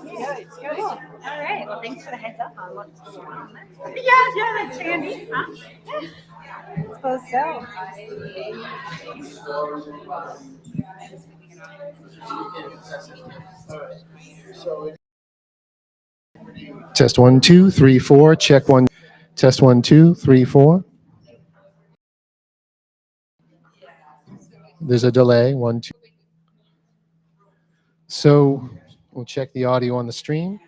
Cool. All right. Well, thanks for the heads up on what's going on. Yeah, that's handy. Huh? I suppose so. Test 1 2 3 4. Check one. Test 1 2 3 4. There's a delay. 1 2. So we'll check the audio on the stream.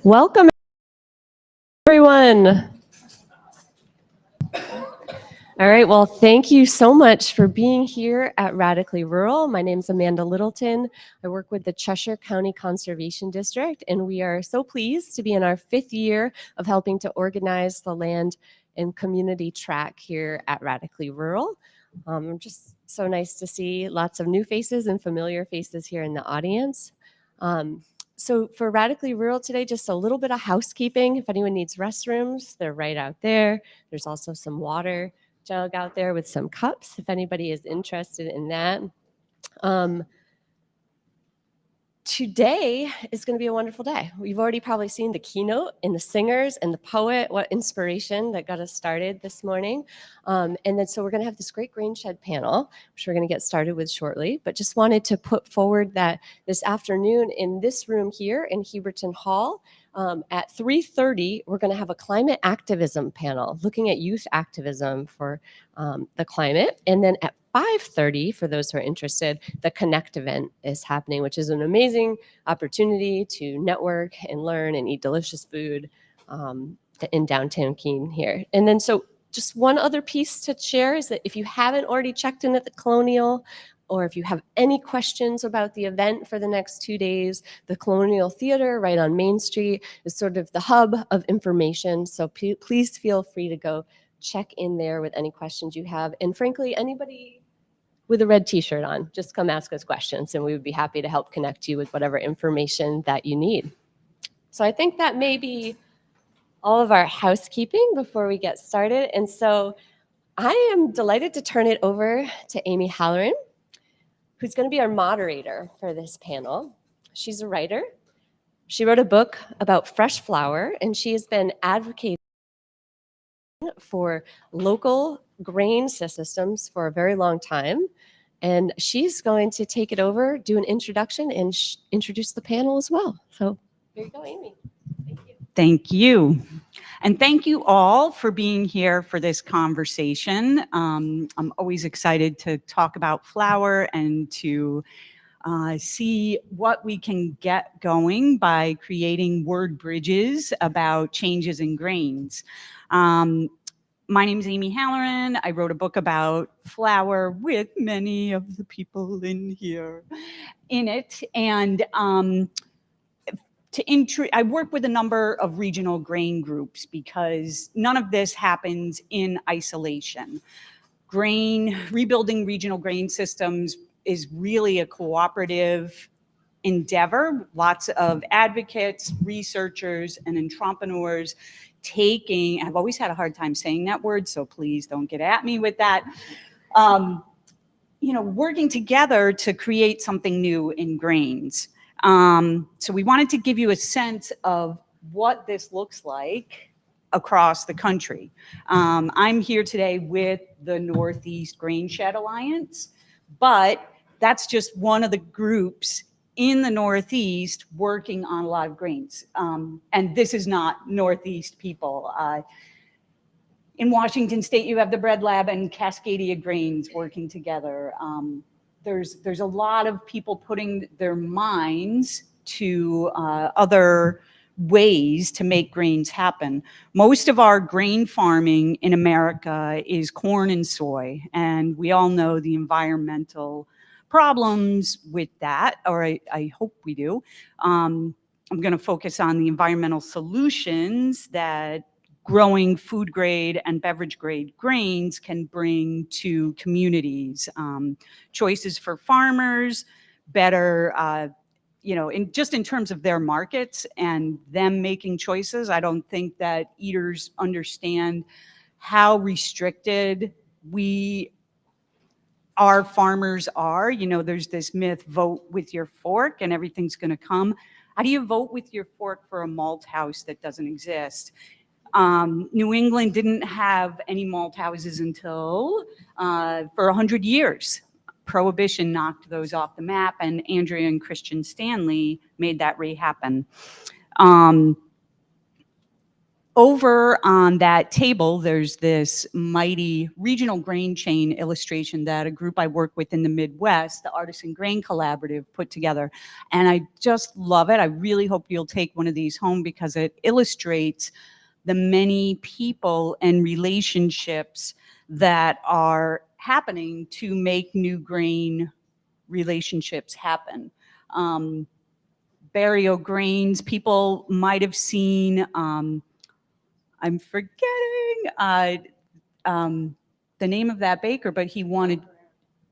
Welcome, everyone. All right, well, thank you so much for being here at Radically Rural. My name is Amanda Littleton. I work with the Cheshire County Conservation District, and we are so pleased to be in our 5th year of helping to organize the land and community track here at Radically Rural. Just so nice to see lots of new faces and familiar faces here in the audience. So for Radically Rural today, just a little bit of housekeeping. If anyone needs restrooms, they're right out there. There's also some water jug out there with some cups if anybody is interested in that. Today is going to be a wonderful day. We've already probably seen the keynote and the singers and the poet, what inspiration that got us started this morning. And then so we're going to have this great Grainshed panel, which we're going to get started with shortly. But just wanted to put forward that this afternoon in this room here in Heberton Hall, at 3:30, we're going to have a climate activism panel looking at youth activism for the climate. And then at 5:30, for those who are interested, the Connect event is happening, which is an amazing opportunity to network and learn and eat delicious food in downtown Keene here. And then so just one other piece to share is that if you haven't already checked in at the Colonial, or if you have any questions about the event for the next 2 days, the Colonial Theater right on Main Street is sort of the hub of information. So please feel free to go check in there with any questions you have. And frankly, anybody with a red t-shirt on, just come ask us questions and we would be happy to help connect you with whatever information that you need. So I think that may be all of our housekeeping before we get started. And so I am delighted to turn it over to Amy Halloran, who's going to be our moderator for this panel. She's a writer. She wrote a book about fresh flour, and she has been advocating for local grain systems for a very long time. And she's going to take it over, do an introduction, and introduce the panel as well. So here you go, Amy. Thank you. Thank you. And thank you all for being here for this conversation. I'm always excited to talk about flour and to see what we can get going by creating word bridges about changes in grains. My name is Amy Halloran. I wrote a book about flour with many of the people in here in it. And I work with a number of regional grain groups because none of this happens in isolation. Rebuilding regional grain systems is really a cooperative endeavor. Lots of advocates, researchers, and entrepreneurs I've always had a hard time saying that word, so please don't get at me with that. Working together to create something new in grains. So we wanted to give you a sense of what this looks like across the country. I'm here today with the Northeast Grainshed Alliance, but that's just one of the groups in the Northeast working on a lot of grains. And this is not Northeast people. In Washington State, you have the Bread Lab and Cascadia Grains working together. There's a lot of people putting their minds to other ways to make grains happen. Most of our grain farming in America is corn and soy, and we all know the environmental problems with that, or I hope we do. I'm going to focus on the environmental solutions that growing food grade and beverage grade grains can bring to communities. Choices for farmers, better, in terms of their markets and them making choices. I don't think that eaters understand how restricted our farmers are. There's this myth, vote with your fork and everything's going to come. How do you vote with your fork for a malt house that doesn't exist? New England didn't have any malt houses until for 100 years. Prohibition knocked those off the map, and Andrea and Christian Stanley made that happen. over on that table, there's this mighty regional grain chain illustration that a group I work with in the Midwest, the Artisan Grain Collaborative, put together. And I just love it. I really hope you'll take one of these home because it illustrates the many people and relationships that are happening to make new grain relationships happen. Barrio Grains, people might have seen, I'm forgetting the name of that baker, but he wanted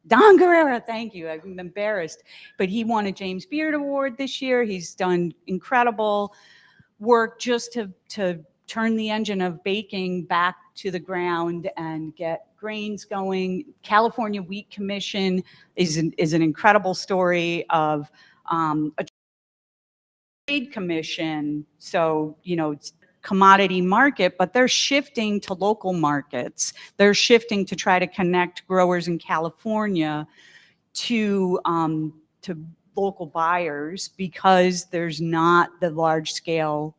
Don Guerrera. Thank you. I'm embarrassed, but he won a James Beard Award this year. He's done incredible work just to turn the engine of baking back to the ground and get grains going. California Wheat Commission is an incredible story of a trade commission. So, it's commodity market, but they're shifting to local markets. They're shifting to try to connect growers in California to local buyers because there's not the large scale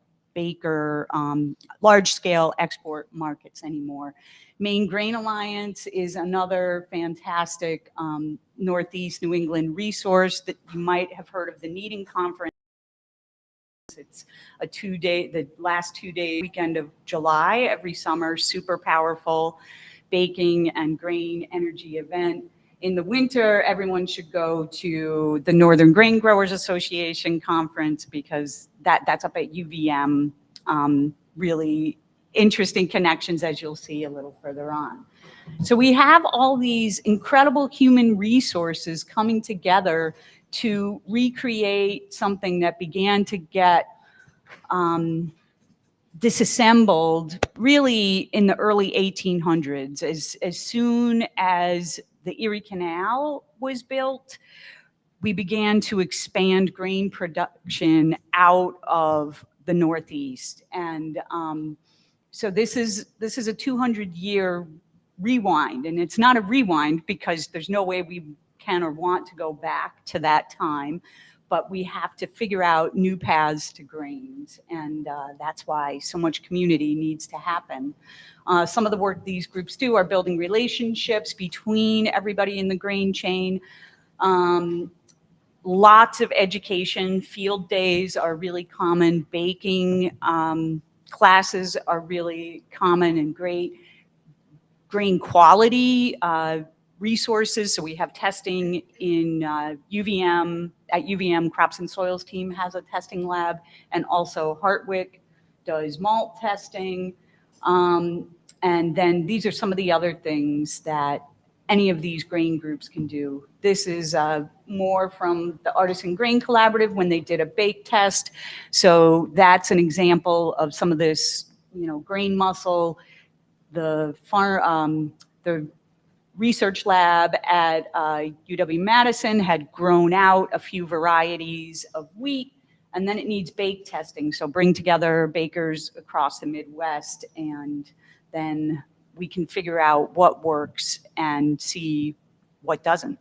export markets anymore. Maine Grain Alliance is another fantastic Northeast New England resource that you might have heard of, the Kneading Conference. It's the last 2 day weekend of July every summer, super powerful baking and grain energy event. In the winter, everyone should go to the Northern Grain Growers Association conference because that's up at UVM. Really interesting connections, as you'll see a little further on. So we have all these incredible human resources coming together to recreate something that began to get disassembled really in the early 1800s. As soon as the Erie Canal was built, we began to expand grain production out of the Northeast. And so this is a 200-year rewind, and it's not a rewind because there's no way we can or want to go back to that time, but we have to figure out new paths to grains, and that's why so much community needs to happen. Some of the work these groups do are building relationships between everybody in the grain chain. Lots of education, field days are really common, baking classes are really common and great. Grain quality resources, so we have testing in UVM. At UVM, Crops and Soils team has a testing lab, and also Hartwick does malt testing. And then these are some of the other things that any of these grain groups can do. This is more from the Artisan Grain Collaborative when they did a bake test. So that's an example of some of this, grain muscle. The research lab at UW-Madison had grown out a few varieties of wheat, and then it needs bake testing. So bring together bakers across the Midwest, and then we can figure out what works and see what doesn't.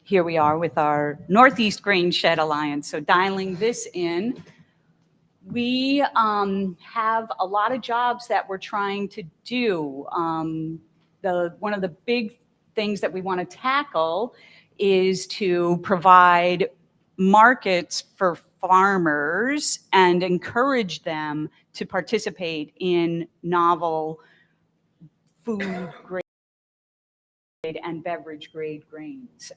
Here we are with our Northeast Grainshed Alliance. So dialing this in, we have a lot of jobs that we're trying to do. One of the big things that we want to tackle is to provide markets for farmers and encourage them to participate in novel food grade and beverage grade grains.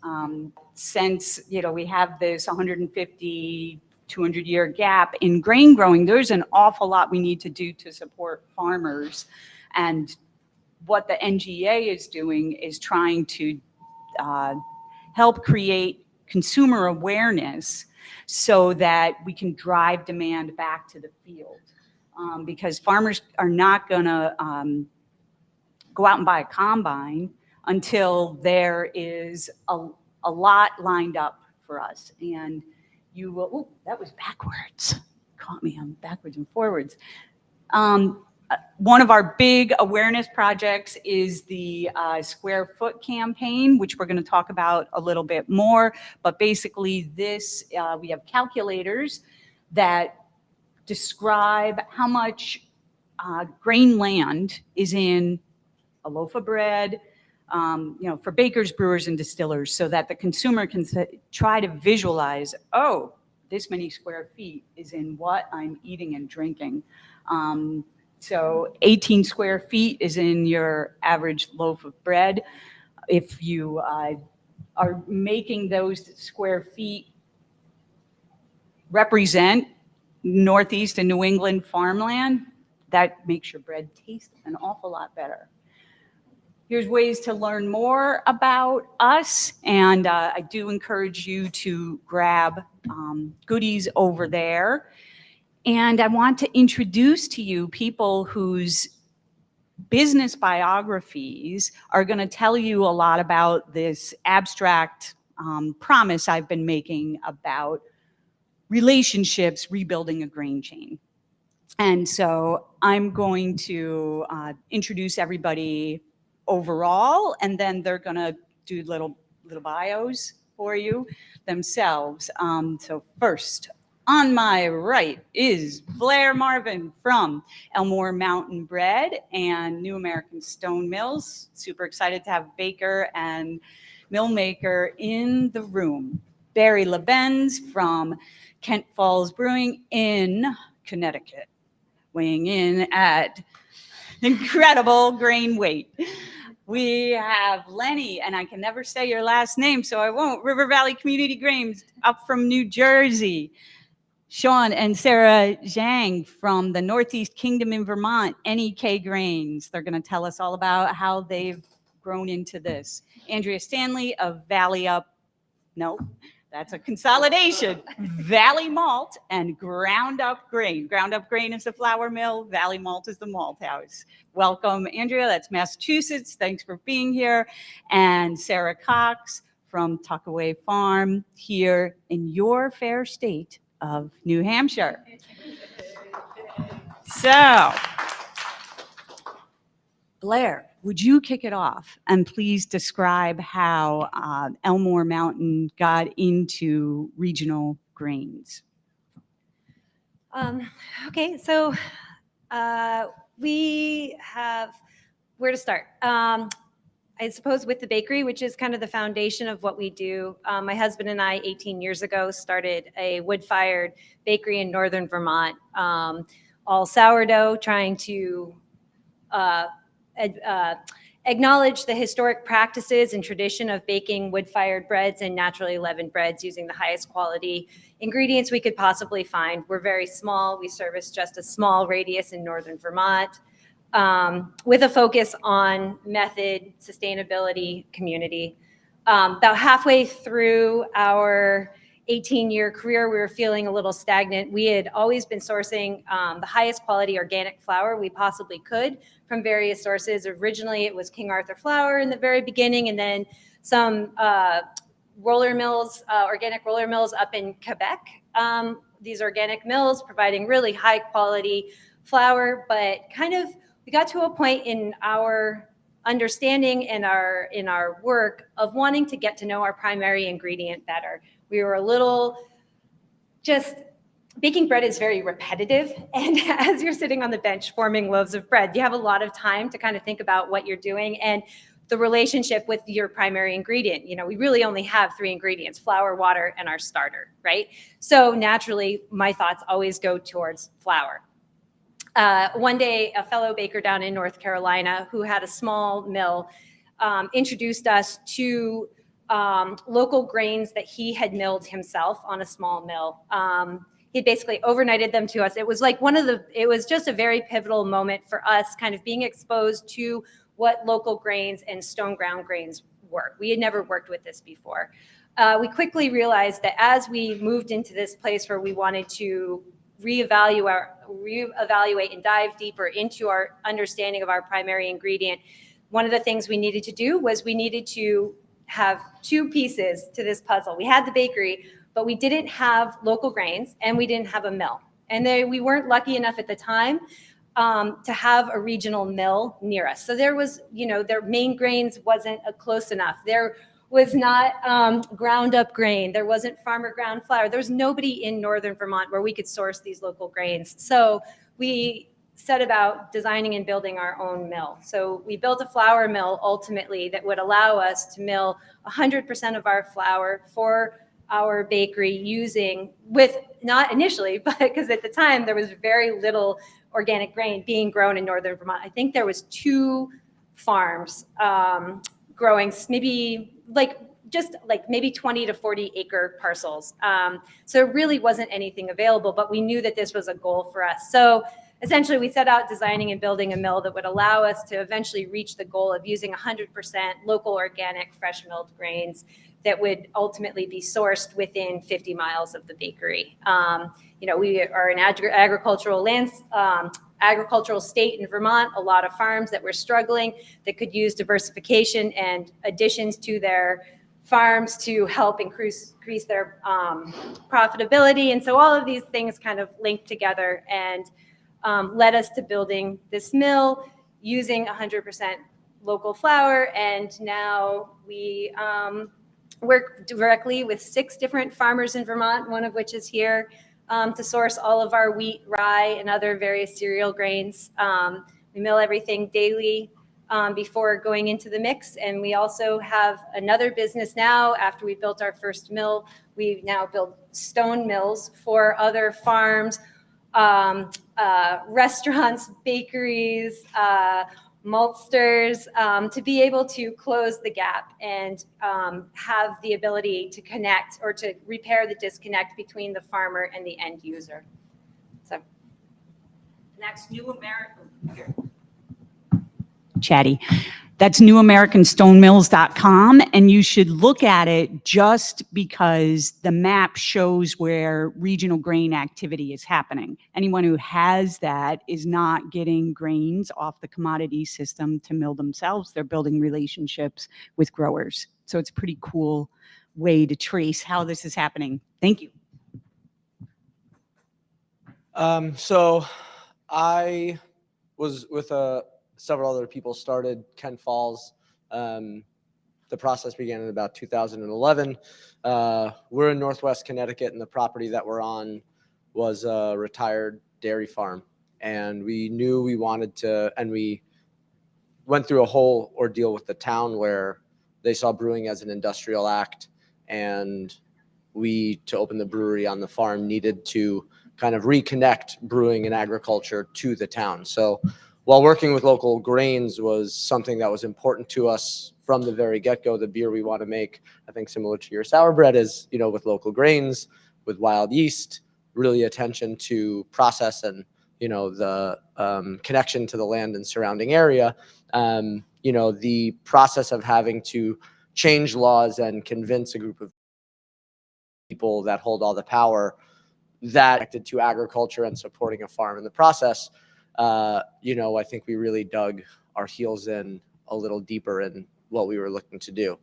Since we have this 150, 200-year gap in grain growing, there's an awful lot we need to do to support farmers. And what the NGA is doing is trying to help create consumer awareness so that we can drive demand back to the field. Because farmers are not going to go out and buy a combine until there is a lot lined up for us. And you will, oh, that was backwards. Caught me on backwards and forwards. One of our big awareness projects is the Square Foot campaign, which we're going to talk about a little bit more. But basically we have calculators that describe how much Grainland is in a loaf of bread, for bakers, brewers, and distillers, so that the consumer can try to visualize, oh, this many square feet is in what I'm eating and drinking. So 18 square feet is in your average loaf of bread. If you are making those square feet represent Northeast and New England farmland, that makes your bread taste an awful lot better. Here's ways to learn more about us, and I do encourage you to grab goodies over there. And I want to introduce to you people whose business biographies are going to tell you a lot about this abstract promise I've been making about relationships rebuilding a grain chain. And so I'm going to introduce everybody overall, and then they're going to do little bios for you themselves. So first, on my right is Blair Marvin from Elmore Mountain Bread and New American Stone Mills. Super excited to have baker and mill maker in the room. Barry Labendz from Kent Falls Brewing in Connecticut, weighing in at incredible grain weight. We have Lenny, and I can never say your last name, so I won't, River Valley Community Grains up from New Jersey. Shawn and Sara Gingue from the Northeast Kingdom in Vermont, NEK Grains. They're going to tell us all about how they've grown into this. Andrea Stanley of Valley Up, no, that's a consolidation. Valley Malt and Ground Up Grain. Ground Up Grain is the flour mill. Valley Malt is the malt house. Welcome, Andrea. That's Massachusetts. Thanks for being here. And Sara Cox from Tuckaway Farm here in your fair state of New Hampshire. So, Blair, would you kick it off and please describe how Elmore Mountain got into regional grains? Okay, so we have where to start. I suppose with the bakery, which is kind of the foundation of what we do. My husband and I, 18 years ago, started a wood-fired bakery in northern Vermont, all sourdough, trying to acknowledge the historic practices and tradition of baking wood-fired breads and naturally leavened breads using the highest quality ingredients we could possibly find. We're very small. We service just a small radius in northern Vermont, with a focus on method, sustainability, community. About halfway through our 18-year career, we were feeling a little stagnant. We had always been sourcing the highest quality organic flour we possibly could from various sources. Originally, it was King Arthur flour in the very beginning, and then some roller mills, organic roller mills up in Quebec. These organic mills providing really high quality flour, but kind of we got to a point in our understanding and in our work of wanting to get to know our primary ingredient better. We were a little just baking bread is very repetitive. And as you're sitting on the bench forming loaves of bread, you have a lot of time to kind of think about what you're doing and the relationship with your primary ingredient. You know, we really only have 3 ingredients: flour, water, and our starter, right? So naturally, my thoughts always go towards flour. One day, a fellow baker down in North Carolina who had a small mill introduced us to local grains that he had milled himself on a small mill. He basically overnighted them to us. It was like it was just a very pivotal moment for us, kind of being exposed to what local grains and stone ground grains were. We had never worked with this before. We quickly realized that as we moved into this place where we wanted to reevaluate and dive deeper into our understanding of our primary ingredient, one of the things we needed to do was we needed to have 2 pieces to this puzzle. We had the bakery, but we didn't have local grains and we didn't have a mill. And we weren't lucky enough at the time to have a regional mill near us. So there was, their main grains wasn't close enough. There was not ground up grain. There wasn't farmer ground flour. There was nobody in northern Vermont where we could source these local grains. So we set about designing and building our own mill. So we built a flour mill ultimately that would allow us to mill 100% of our flour for our bakery using, with not initially, but because at the time there was very little organic grain being grown in northern Vermont. I think there was 2 farms growing maybe maybe 20 to 40 acre parcels. So it really wasn't anything available, but we knew that this was a goal for us. So essentially we set out designing and building a mill that would allow us to eventually reach the goal of using 100% local organic fresh milled grains that would ultimately be sourced within 50 miles of the bakery. We are an agricultural state in Vermont, a lot of farms that were struggling that could use diversification and additions to their farms to help increase their profitability. And so all of these things kind of linked together and led us to building this mill using 100% local flour. And now we work directly with 6 different farmers in Vermont, one of which is here, to source all of our wheat, rye, and other various cereal grains. We mill everything daily before going into the mix. And we also have another business now. After we built our first mill, we now build stone mills for other farms, restaurants, bakeries, maltsters, to be able to close the gap and have the ability to connect or to repair the disconnect between the farmer and the end user. So that's New American. Chatty. That's newamericanstonемills.com, and you should look at it just because the map shows where regional grain activity is happening. Anyone who has that is not getting grains off the commodity system to mill themselves. They're building relationships with growers. So it's a pretty cool way to trace how this is happening. Thank you. So I was with several other people, started Kent Falls. The process began in about 2011. We're in Northwest Connecticut, and the property that we're on was a retired dairy farm. And we knew we wanted to, and we went through a whole ordeal with the town where they saw brewing as an industrial act. And we, to open the brewery on the farm, needed to kind of reconnect brewing and agriculture to the town. So while working with local grains was something that was important to us from the very get-go, the beer we want to make, I think similar to your sour bread, is, with local grains, with wild yeast, really attention to process and, the connection to the land and surrounding area. The process of having to change laws and convince a group of people that hold all the power that connected to agriculture and supporting a farm in the process, I think we really dug our heels in a little deeper in what we were looking to do.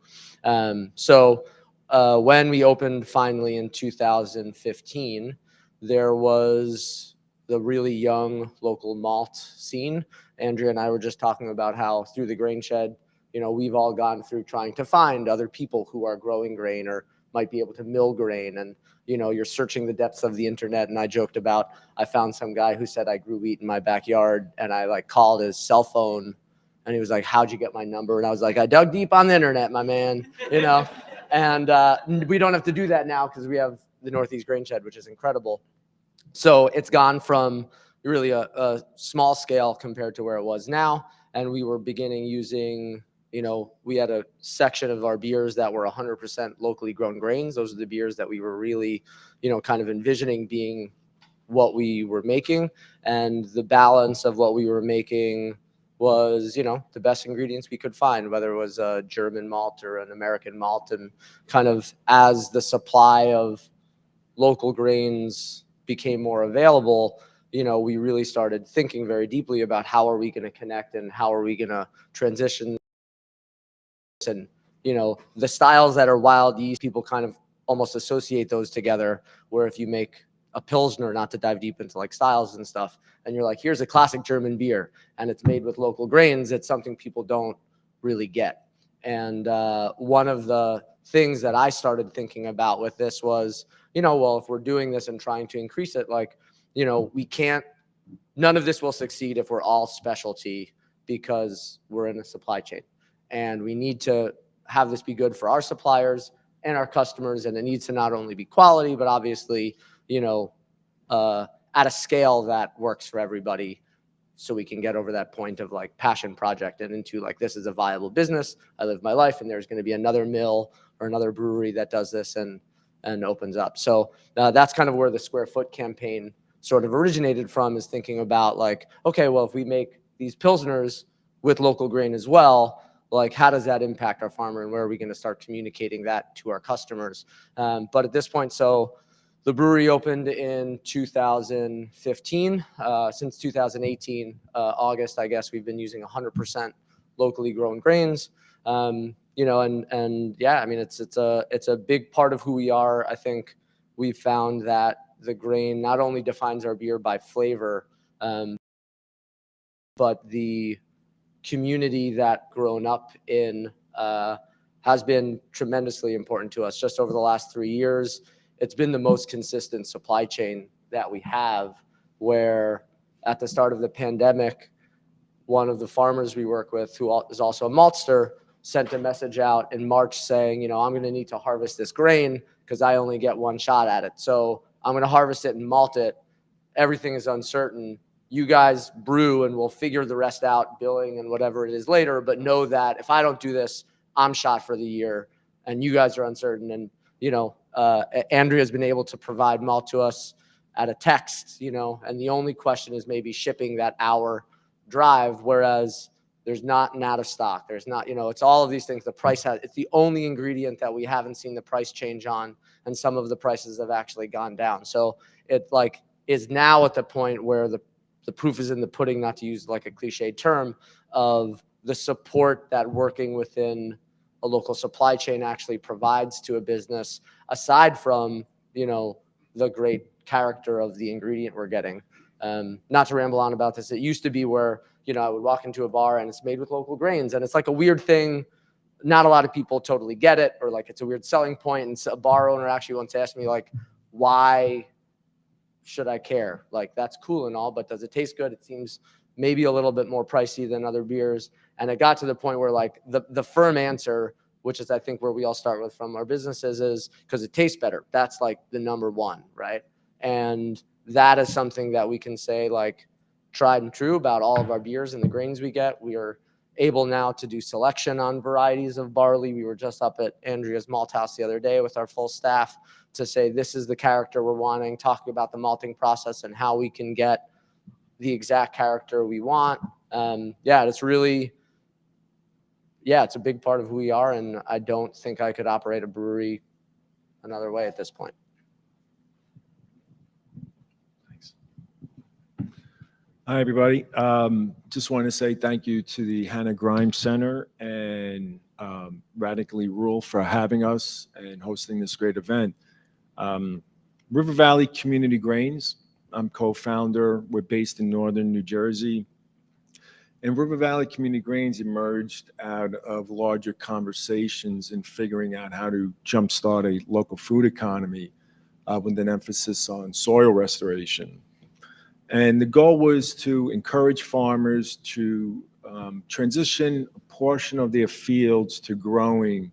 So when we opened finally in 2015, there was the really young local malt scene. Andrea and I were just talking about how through the Grainshed, we've all gone through trying to find other people who are growing grain or might be able to mill grain. And you're searching the depths of the internet. And I joked about, I found some guy who said I grew wheat in my backyard, and I called his cell phone, and he was like, "How'd you get my number?" And I was like, "I dug deep on the internet, my man," and we don't have to do that now because we have the Northeast Grainshed, which is incredible. So it's gone from really a small scale compared to where it was now. And we were beginning using, we had a section of our beers that were 100% locally grown grains. Those are the beers that we were really, kind of envisioning being what we were making. And the balance of what we were making was, the best ingredients we could find, whether it was a German malt or an American malt. And kind of as the supply of local grains became more available, we really started thinking very deeply about how are we going to connect and how are we going to transition. And, the styles that are wild yeast, people kind of almost associate those together, where if you make a Pilsner, not to dive deep into styles and stuff, and you're like, here's a classic German beer, and it's made with local grains, it's something people don't really get. And one of the things that I started thinking about with this was, well, if we're doing this and trying to increase it, we can't none of this will succeed if we're all specialty, because we're in a supply chain, and we need to have this be good for our suppliers and our customers. And it needs to not only be quality, but obviously, at a scale that works for everybody, so we can get over that point of like passion project and into like, this is a viable business. I live my life, and there's going to be another mill or another brewery that does this and opens up. So that's kind of where the square foot campaign sort of originated from, is thinking about like, okay, well, if we make these Pilsners with local grain as well, like, how does that impact our farmer, and where are we going to start communicating that to our customers? But at this point, so the brewery opened in 2015. Since 2018, August, I guess, we've been using 100% locally grown grains. And yeah, I mean, it's a big part of who we are. I think we found that the grain not only defines our beer by flavor, but the community that grown up in has been tremendously important to us. Just over the last 3 years, it's been the most consistent supply chain that we have, where at the start of the pandemic, one of the farmers we work with, who is also a maltster, sent a message out in March saying, I'm going to need to harvest this grain because I only get one shot at it. So I'm going to harvest it and malt it. Everything is uncertain. You guys brew, and we'll figure the rest out, billing and whatever it is later. But know that if I don't do this, I'm shot for the year, and you guys are uncertain. And, Andrea has been able to provide malt to us at a text, and the only question is maybe shipping that hour drive, whereas there's not an out of stock. There's not, it's all of these things. The price it's the only ingredient that we haven't seen the price change on, and some of the prices have actually gone down. So it like is now at the point where the proof is in the pudding, not to use like a cliche term, of the support that working within a local supply chain actually provides to a business, aside from, the great character of the ingredient we're getting. Not to ramble on about this. It used to be where, I would walk into a bar and it's made with local grains, and it's like a weird thing. Not a lot of people totally get it, or like it's a weird selling point. And so a bar owner actually once asked me, like, why should I care? Like, that's cool and all, but does it taste good? It seems maybe a little bit more pricey than other beers. And it got to the point where like the firm answer, which is I think where we all start with from our businesses, is because it tastes better. That's like the number one, right? And that is something that we can say like tried and true about all of our beers and the grains we get. We are able now to do selection on varieties of barley. We were just up at Andrea's malt house the other day with our full staff to say, this is the character we're wanting, talking about the malting process and how we can get the exact character we want. It's really, it's a big part of who we are. And I don't think I could operate a brewery another way at this point. Thanks. Hi, everybody. Just want to say thank you to the Hannah Grimes Center and Radically Rural for having us and hosting this great event. River Valley Community Grains, I'm co-founder. We're based in northern New Jersey. And River Valley Community Grains emerged out of larger conversations in figuring out how to jumpstart a local food economy with an emphasis on soil restoration. And the goal was to encourage farmers to transition a portion of their fields to growing,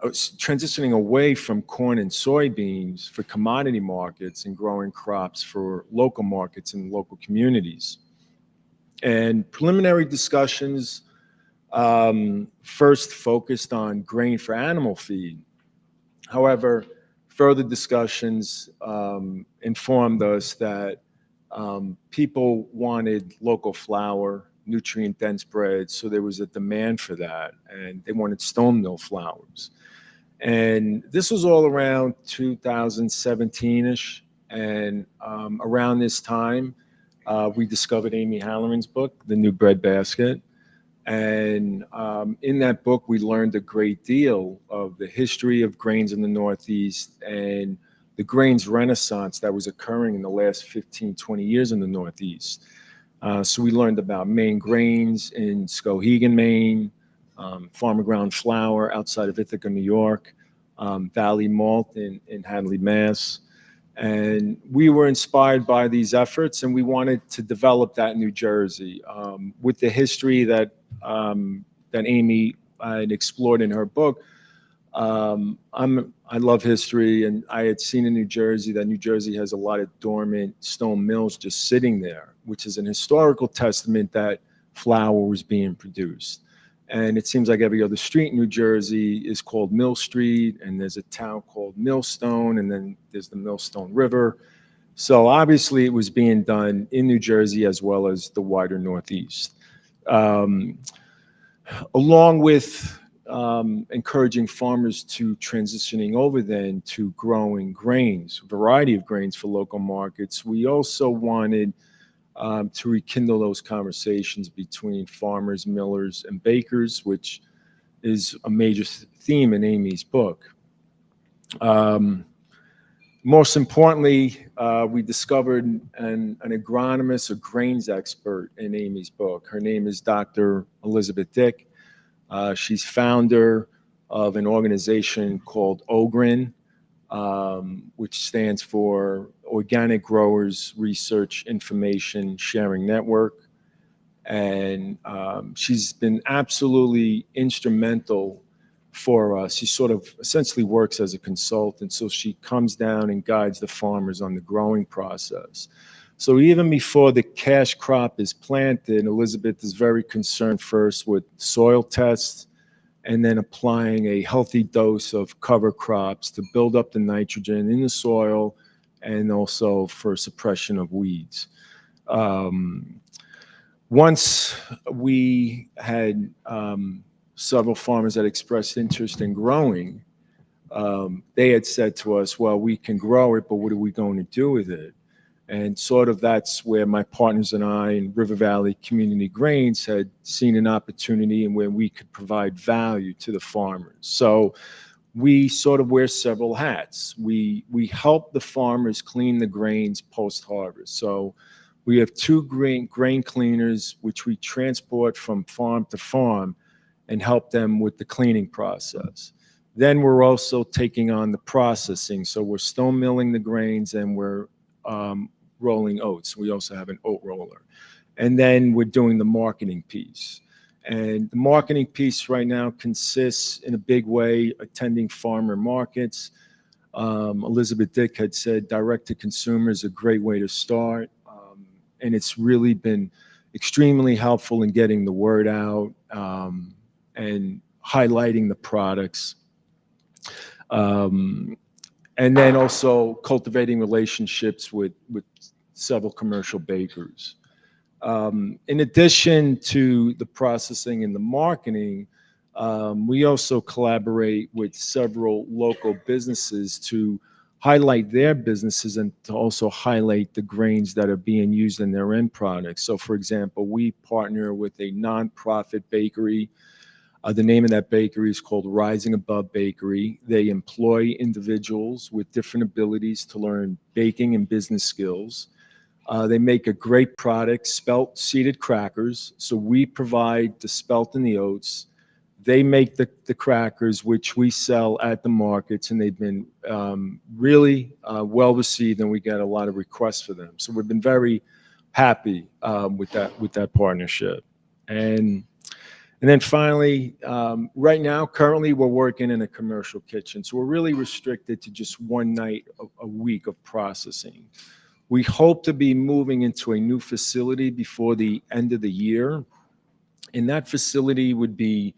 transitioning away from corn and soybeans for commodity markets and growing crops for local markets and local communities. And preliminary discussions first focused on grain for animal feed. However, further discussions informed us that people wanted local flour, nutrient-dense bread, so there was a demand for that, and they wanted stone mill flours. And this was all around 2017-ish, and around this time, we discovered Amy Halloran's book, The New Bread Basket. And in that book, we learned a great deal of the history of grains in the Northeast and the grains renaissance that was occurring in the last 15, 20 years in the Northeast. So we learned about Maine grains in Skowhegan, Maine, farmer ground flour outside of Ithaca, New York, Valley Malt in Hadley, Mass. And we were inspired by these efforts, and we wanted to develop that in New Jersey. With the history that Amy had explored in her book, I love history, and I had seen in New Jersey that New Jersey has a lot of dormant stone mills just sitting there, which is an historical testament that flour was being produced. And it seems like every other street in New Jersey is called Mill Street, and there's a town called Millstone, and then there's the Millstone River. So obviously it was being done in New Jersey as well as the wider Northeast. Along with encouraging farmers to transitioning over then to growing grains, a variety of grains for local markets, we also wanted to rekindle those conversations between farmers, millers, and bakers, which is a major theme in Amy's book. Most importantly, we discovered an agronomist, a grains expert in Amy's book. Her name is Dr. Elizabeth Dick. She's founder of an organization called OGRIN, which stands for Organic Growers Research Information Sharing Network. And she's been absolutely instrumental for us. She sort of essentially works as a consultant. So she comes down and guides the farmers on the growing process. So even before the cash crop is planted, Elizabeth is very concerned first with soil tests and then applying a healthy dose of cover crops to build up the nitrogen in the soil and also for suppression of weeds. Once we had several farmers that expressed interest in growing, they had said to us, well, we can grow it, but what are we going to do with it? And sort of that's where my partners and I in River Valley Community Grains had seen an opportunity and where we could provide value to the farmers. So we sort of wear several hats. We help the farmers clean the grains post-harvest. So we have two grain cleaners, which we transport from farm to farm and help them with the cleaning process. Then we're also taking on the processing. So we're stone milling the grains and we're rolling oats. We also have an oat roller. And then we're doing the marketing piece. And the marketing piece right now consists in a big way attending farmer markets. Elizabeth Dick had said direct to consumer is a great way to start. And it's really been extremely helpful in getting the word out and highlighting the products. And then also cultivating relationships with several commercial bakers. In addition to the processing and the marketing, we also collaborate with several local businesses to highlight their businesses and to also highlight the grains that are being used in their end products. So for example, we partner with a nonprofit bakery. The name of that bakery is called Rising Above Bakery. They employ individuals with different abilities to learn baking and business skills. They make a great product, spelt seeded crackers. So we provide the spelt and the oats. They make the crackers, which we sell at the markets, and they've been really well received, and we get a lot of requests for them. So we've been very happy with that partnership. And then finally, right now, currently, we're working in a commercial kitchen. So we're really restricted to just one night a week of processing. We hope to be moving into a new facility before the end of the year. And that facility would be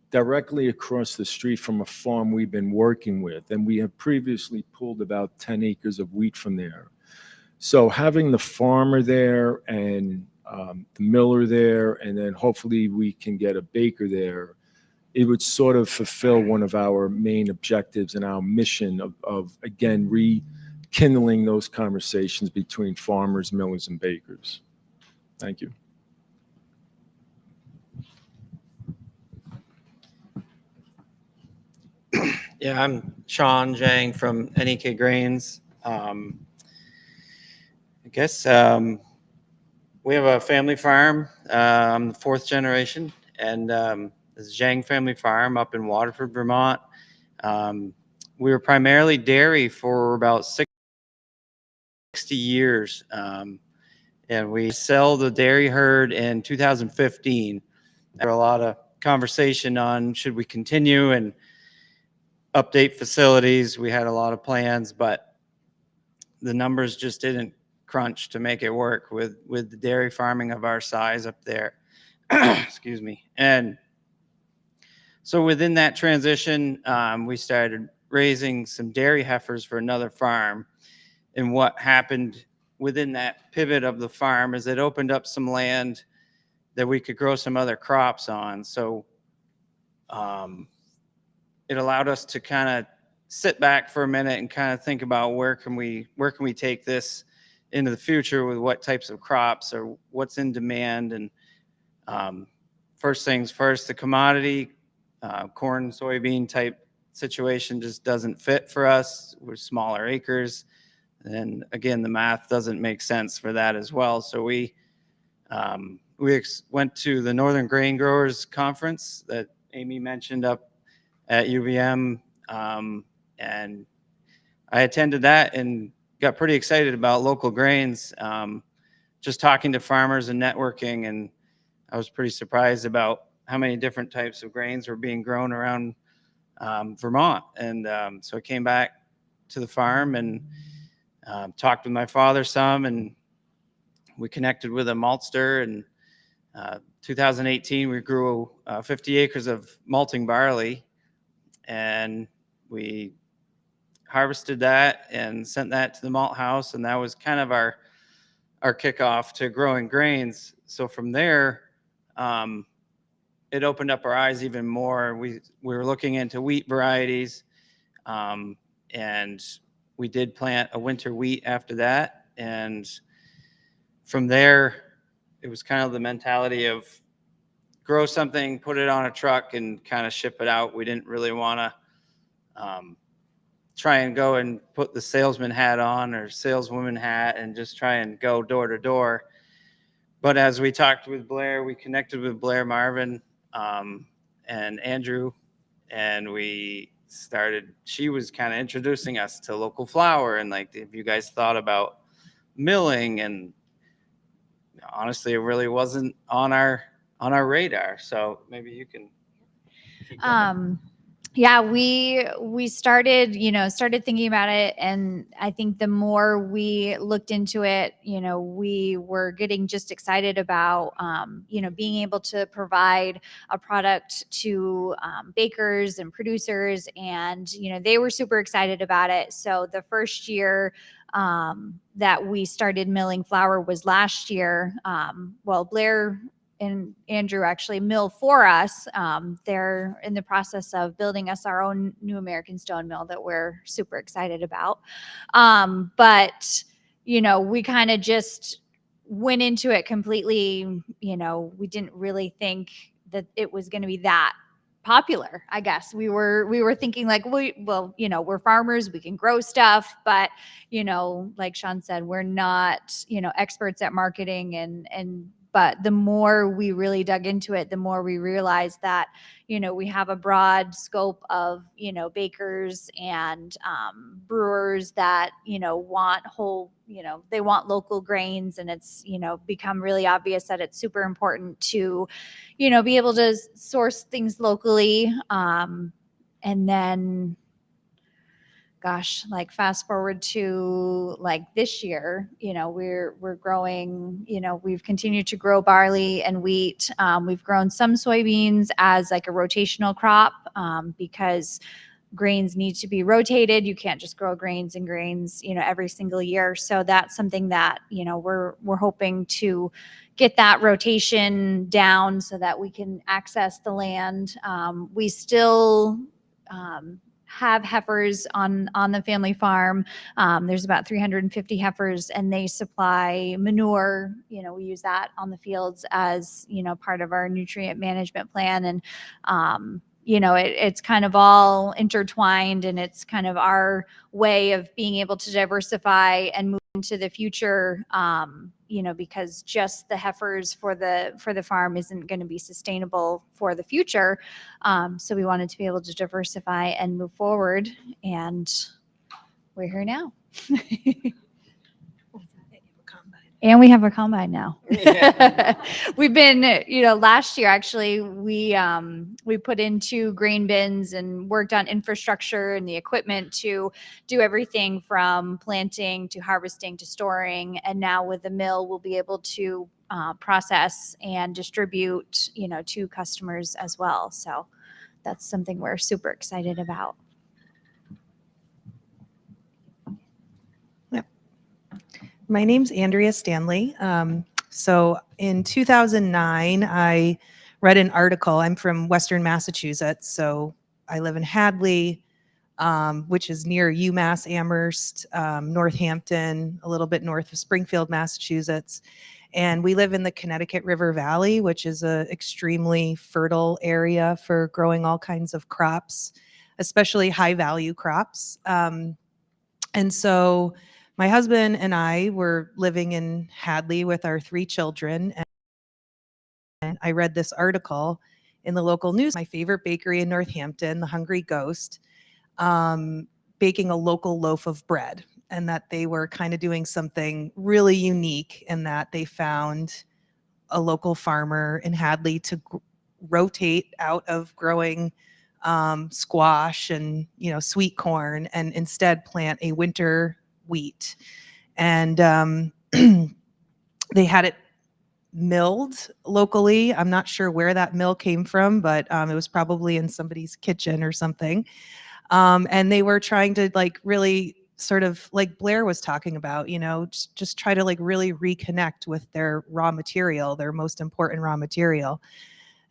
directly across the street from a farm we've been working with. And we have previously pulled about 10 acres of wheat from there. So having the farmer there and the miller there, and then hopefully we can get a baker there, it would sort of fulfill one of our main objectives and our mission of again, rekindling those conversations between farmers, millers, and bakers. Thank you. Yeah, I'm Shawn Gingue from NEK Grains. I guess we have a family farm. I'm the fourth generation, and this is Gingue Family Farm up in Waterford, Vermont. We were primarily dairy for about 6 60 years. And we sell the dairy herd in 2015. There were a lot of conversation on should we continue and update facilities. We had a lot of plans, but the numbers just didn't crunch to make it work with the dairy farming of our size up there. Excuse me. And so within that transition, we started raising some dairy heifers for another farm. And what happened within that pivot of the farm is it opened up some land that we could grow some other crops on. So it allowed us to kind of sit back for a minute and kind of think about where can we take this into the future with what types of crops or what's in demand. And first things first, the commodity corn, soybean type situation just doesn't fit for us. We're smaller acres. And again, the math doesn't make sense for that as well. So we went to the Northern Grain Growers Conference that Amy mentioned up at UVM. And I attended that and got pretty excited about local grains, just talking to farmers and networking. And I was pretty surprised about how many different types of grains were being grown around Vermont. And so I came back to the farm and talked with my father some, and we connected with a maltster. And 2018, we grew 50 acres of malting barley, and we harvested that and sent that to the malt house. And that was kind of our kickoff to growing grains. So from there, it opened up our eyes even more. We were looking into wheat varieties, and we did plant a winter wheat after that. And from there, it was kind of the mentality of grow something, put it on a truck, and kind of ship it out. We didn't really want to try and go and put the salesman hat on or saleswoman hat and just try and go door to door. But as we talked with Blair, we connected with Blair, Marvin, and Andrew, and she was kind of introducing us to local flour and like, if you guys thought about milling, and honestly, it really wasn't on our radar. So maybe you can. Yeah, we started thinking about it, and I think the more we looked into it, we were getting just excited about, being able to provide a product to bakers and producers, and they were super excited about it. So the first year that we started milling flour was last year. Blair and Andrew actually mill for us. They're in the process of building us our own new American stone mill that we're super excited about. But we kind of just went into it completely. We didn't really think that it was going to be that popular. I guess we were thinking like, we're farmers, we can grow stuff, but like Shawn said, we're not experts at marketing, but the more we really dug into it, the more we realized that, we have a broad scope of, bakers and brewers that, want whole, they want local grains. And it's, become really obvious that it's super important to, be able to source things locally. And then, like fast forward to like this year, we're growing, we've continued to grow barley and wheat. We've grown some soybeans as like a rotational crop, because grains need to be rotated. You can't just grow grains and grains, every single year. So that's something that, we're hoping to get that rotation down so that we can access the land. We still, have heifers on the family farm. There's about 350 heifers, and they supply manure. We use that on the fields as, part of our nutrient management plan. And, it's kind of all intertwined, and it's kind of our way of being able to diversify and move into the future, because just the heifers for the farm isn't going to be sustainable for the future. So we wanted to be able to diversify and move forward, and we're here now. And we have a combine now. Yeah. We've been, last year actually, we put in 2 grain bins and worked on infrastructure and the equipment to do everything from planting to harvesting to storing. And now with the mill, we'll be able to process and distribute, to customers as well. So that's something we're super excited about. My name's Andrea Stanley. So in 2009, I read an article. I'm from Western Massachusetts, so I live in Hadley, which is near UMass Amherst, Northampton, a little bit north of Springfield, Massachusetts. And we live in the Connecticut River Valley, which is an extremely fertile area for growing all kinds of crops, especially high value crops. And so my husband and I were living in Hadley with our 3 children, and I read this article in the local news. My favorite bakery in Northampton, the Hungry Ghost, baking a local loaf of bread, and that they were kind of doing something really unique in that they found a local farmer in Hadley to rotate out of growing squash and sweet corn and instead plant a winter wheat. And they had it milled locally. I'm not sure where that mill came from, but it was probably in somebody's kitchen or something. And they were trying to really sort of like Blair was talking about, just try to really reconnect with their raw material, their most important raw material.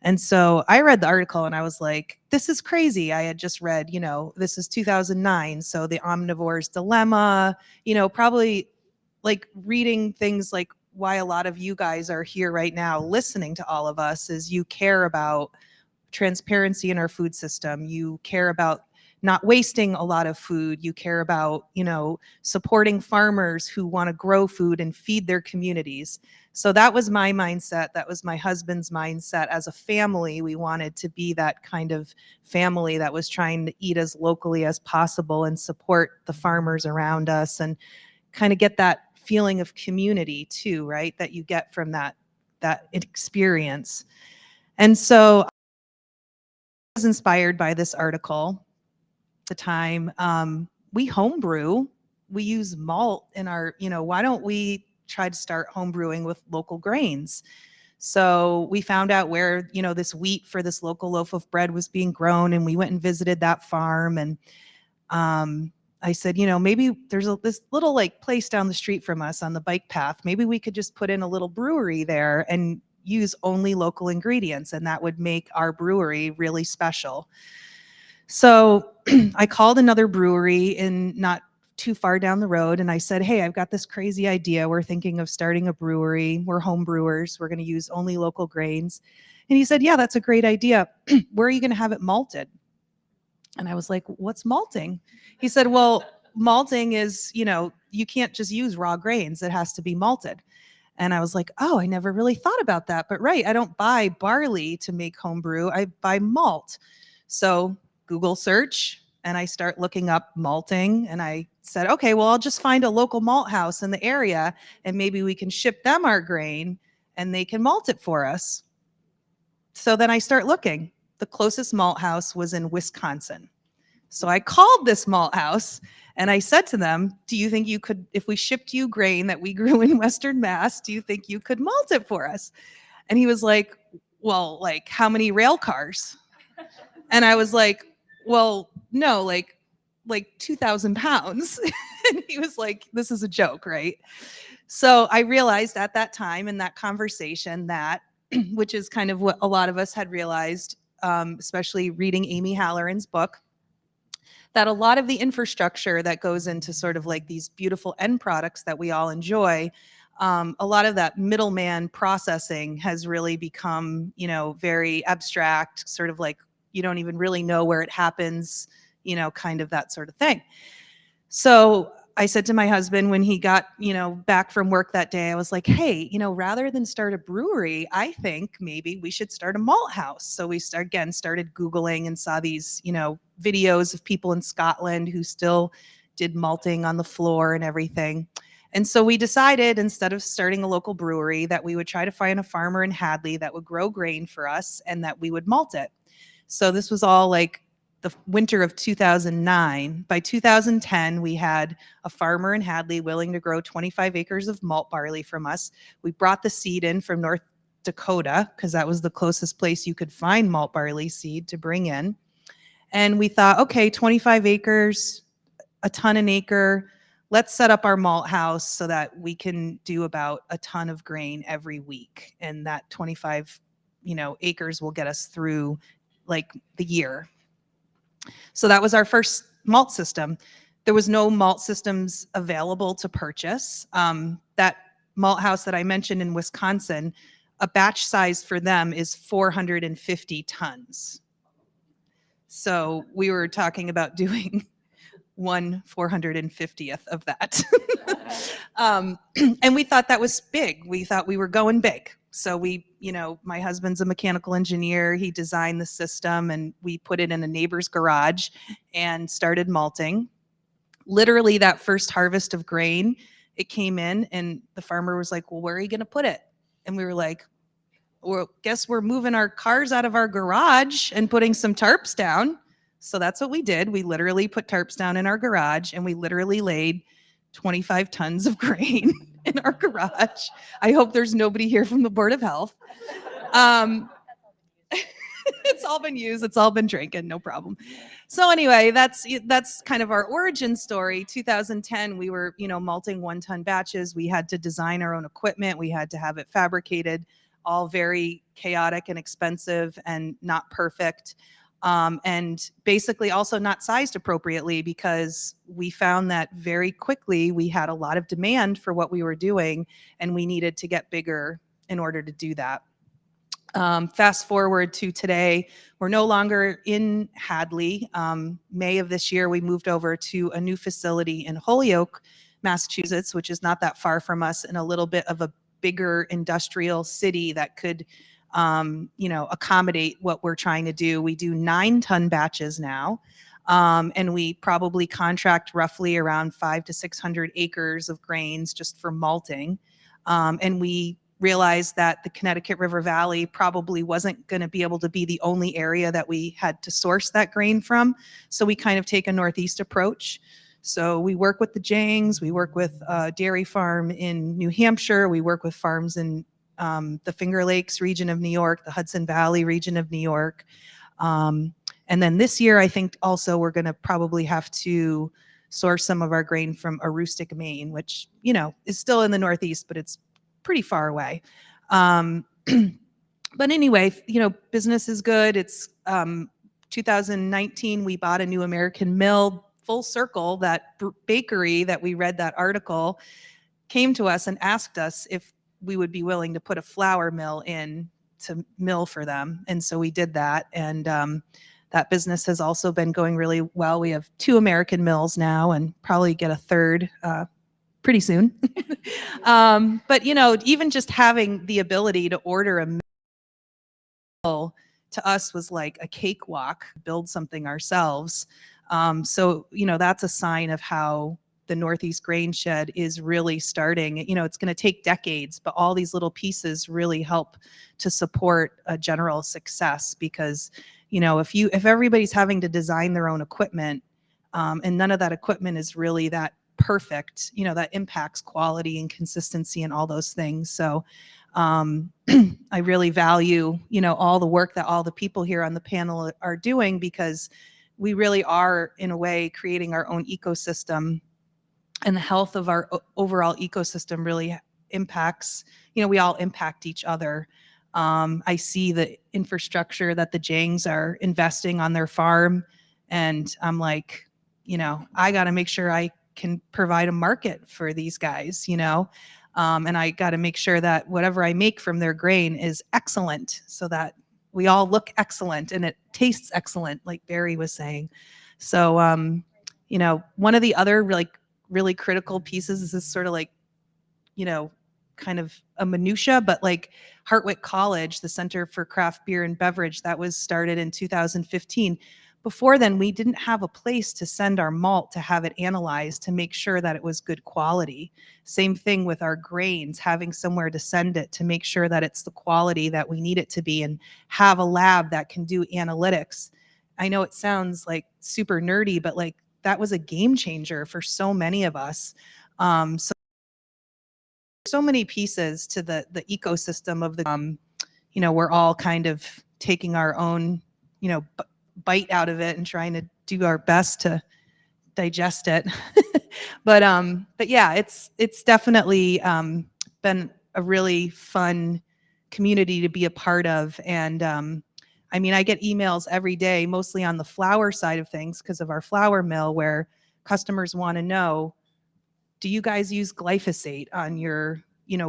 And so I read the article and I was like, this is crazy. I had just read, this is 2009. So the omnivore's dilemma, probably reading things like why a lot of you guys are here right now listening to all of us is you care about transparency in our food system. You care about not wasting a lot of food. You care about, supporting farmers who want to grow food and feed their communities. So that was my mindset. That was my husband's mindset. As a family, we wanted to be that kind of family that was trying to eat as locally as possible and support the farmers around us and kind of get that feeling of community too, right? That you get from that experience. And so I was inspired by this article. At the time, we homebrew. We use malt in our, why don't we try to start homebrewing with local grains? So we found out where, this wheat for this local loaf of bread was being grown, and we went and visited that farm. And I said, maybe there's this little place down the street from us on the bike path. Maybe we could just put in a little brewery there and use only local ingredients, and that would make our brewery really special. So I called another brewery in not too far down the road, and I said, hey, I've got this crazy idea. We're thinking of starting a brewery. We're home brewers. We're going to use only local grains. And he said, yeah, that's a great idea. Where are you going to have it malted? And I was like, what's malting? He said, well, malting is, you can't just use raw grains. It has to be malted. And I was like, oh, I never really thought about that. But right, I don't buy barley to make homebrew. I buy malt. So Google search, and I start looking up malting. And I said, okay, well, I'll just find a local malt house in the area, and maybe we can ship them our grain and they can malt it for us. So then I start looking. The closest malt house was in Wisconsin. So I called this malt house and I said to them, do you think you could, if we shipped you grain that we grew in Western Mass, do you think you could malt it for us? And he was like, well, how many rail cars? And I was like, well, no, like 2,000 pounds. And he was like, this is a joke, right? So I realized at that time in that conversation that, which is kind of what a lot of us had realized, especially reading Amy Halloran's book, that a lot of the infrastructure that goes into sort of these beautiful end products that we all enjoy, a lot of that middleman processing has really become, very abstract, sort of you don't even really know where it happens, kind of that sort of thing. So I said to my husband when he got, back from work that day, I was like, hey, rather than start a brewery, I think maybe we should start a malt house. So we started Googling and saw these, videos of people in Scotland who still did malting on the floor and everything. And so we decided, instead of starting a local brewery, that we would try to find a farmer in Hadley that would grow grain for us and that we would malt it. So this was all like the winter of 2009. By 2010, we had a farmer in Hadley willing to grow 25 acres of malt barley from us. We brought the seed in from North Dakota because that was the closest place you could find malt barley seed to bring in. And we thought, okay, 25 acres, a ton an acre. Let's set up our malt house so that we can do about a ton of grain every week. And that 25, acres will get us through like the year. So that was our first malt system. There was no malt systems available to purchase. That malt house that I mentioned in Wisconsin, a batch size for them is 450 tons. So we were talking about doing 1/450th of that. And we thought that was big. We thought we were going big. So my husband's a mechanical engineer. He designed the system and we put it in a neighbor's garage and started malting. Literally that first harvest of grain, it came in and the farmer was like, well, where are you going to put it? And we were like, well, guess we're moving our cars out of our garage and putting some tarps down. So that's what we did. We literally put tarps down in our garage and we literally laid 25 tons of grain in our garage. I hope there's nobody here from the Board of Health. It's all been used. It's all been drinking. No problem. So anyway, that's kind of our origin story. 2010, we were, malting 1-ton batches. We had to design our own equipment. We had to have it fabricated, all very chaotic and expensive and not perfect. And basically also not sized appropriately because we found that very quickly we had a lot of demand for what we were doing and we needed to get bigger in order to do that. Fast forward to today, we're no longer in Hadley. May of this year, we moved over to a new facility in Holyoke, Massachusetts, which is not that far from us, in a little bit of a bigger industrial city that could accommodate what we're trying to do. We do 9-ton batches now, and we probably contract roughly around 500 to 600 acres of grains just for malting. And we realized that the Connecticut River Valley probably wasn't going to be able to be the only area that we had to source that grain from. So we kind of take a Northeast approach. So we work with the Gingues, we work with a dairy farm in New Hampshire, we work with farms in the Finger Lakes region of New York, the Hudson Valley region of New York. And then this year, I think also we're going to probably have to source some of our grain from Aroostook, Maine, which, is still in the Northeast, but it's pretty far away. But anyway, business is good. It's 2019, we bought a new American mill. Full circle, that bakery that we read that article came to us and asked us if we would be willing to put a flour mill in to mill for them. And so we did that. And that business has also been going really well. We have 2 American mills now and probably get a third pretty soon. But, even just having the ability to order a mill to us was like a cakewalk, build something ourselves. So, that's a sign of how the Northeast Grainshed is really starting. It's going to take decades, but all these little pieces really help to support a general success because, if everybody's having to design their own equipment, and none of that equipment is really that perfect, that impacts quality and consistency and all those things. So I really value, all the work that all the people here on the panel are doing because we really are, in a way, creating our own ecosystem, and the health of our overall ecosystem really impacts, we all impact each other. I see the infrastructure that the Gingues are investing on their farm, and I'm like, I got to make sure I can provide a market for these guys, and I got to make sure that whatever I make from their grain is excellent so that we all look excellent and it tastes excellent, like Barry was saying. So, one of the other really critical pieces is this sort of kind of a minutia, but like Hartwick College, the Center for Craft Beer and Beverage, that was started in 2015. before then, we didn't have a place to send our malt to have it analyzed to make sure that it was good quality. Same thing with our grains, having somewhere to send it to make sure that it's the quality that we need it to be, and have a lab that can do analytics. I know it sounds like super nerdy, but like that was a game changer for so many of us. So many pieces to the ecosystem of the, we're all kind of taking our own, bite out of it and trying to do our best to digest it. but yeah, it's definitely been a really fun community to be a part of. And I mean, I get emails every day, mostly on the flour side of things because of our flour mill, where customers want to know, do you guys use glyphosate on your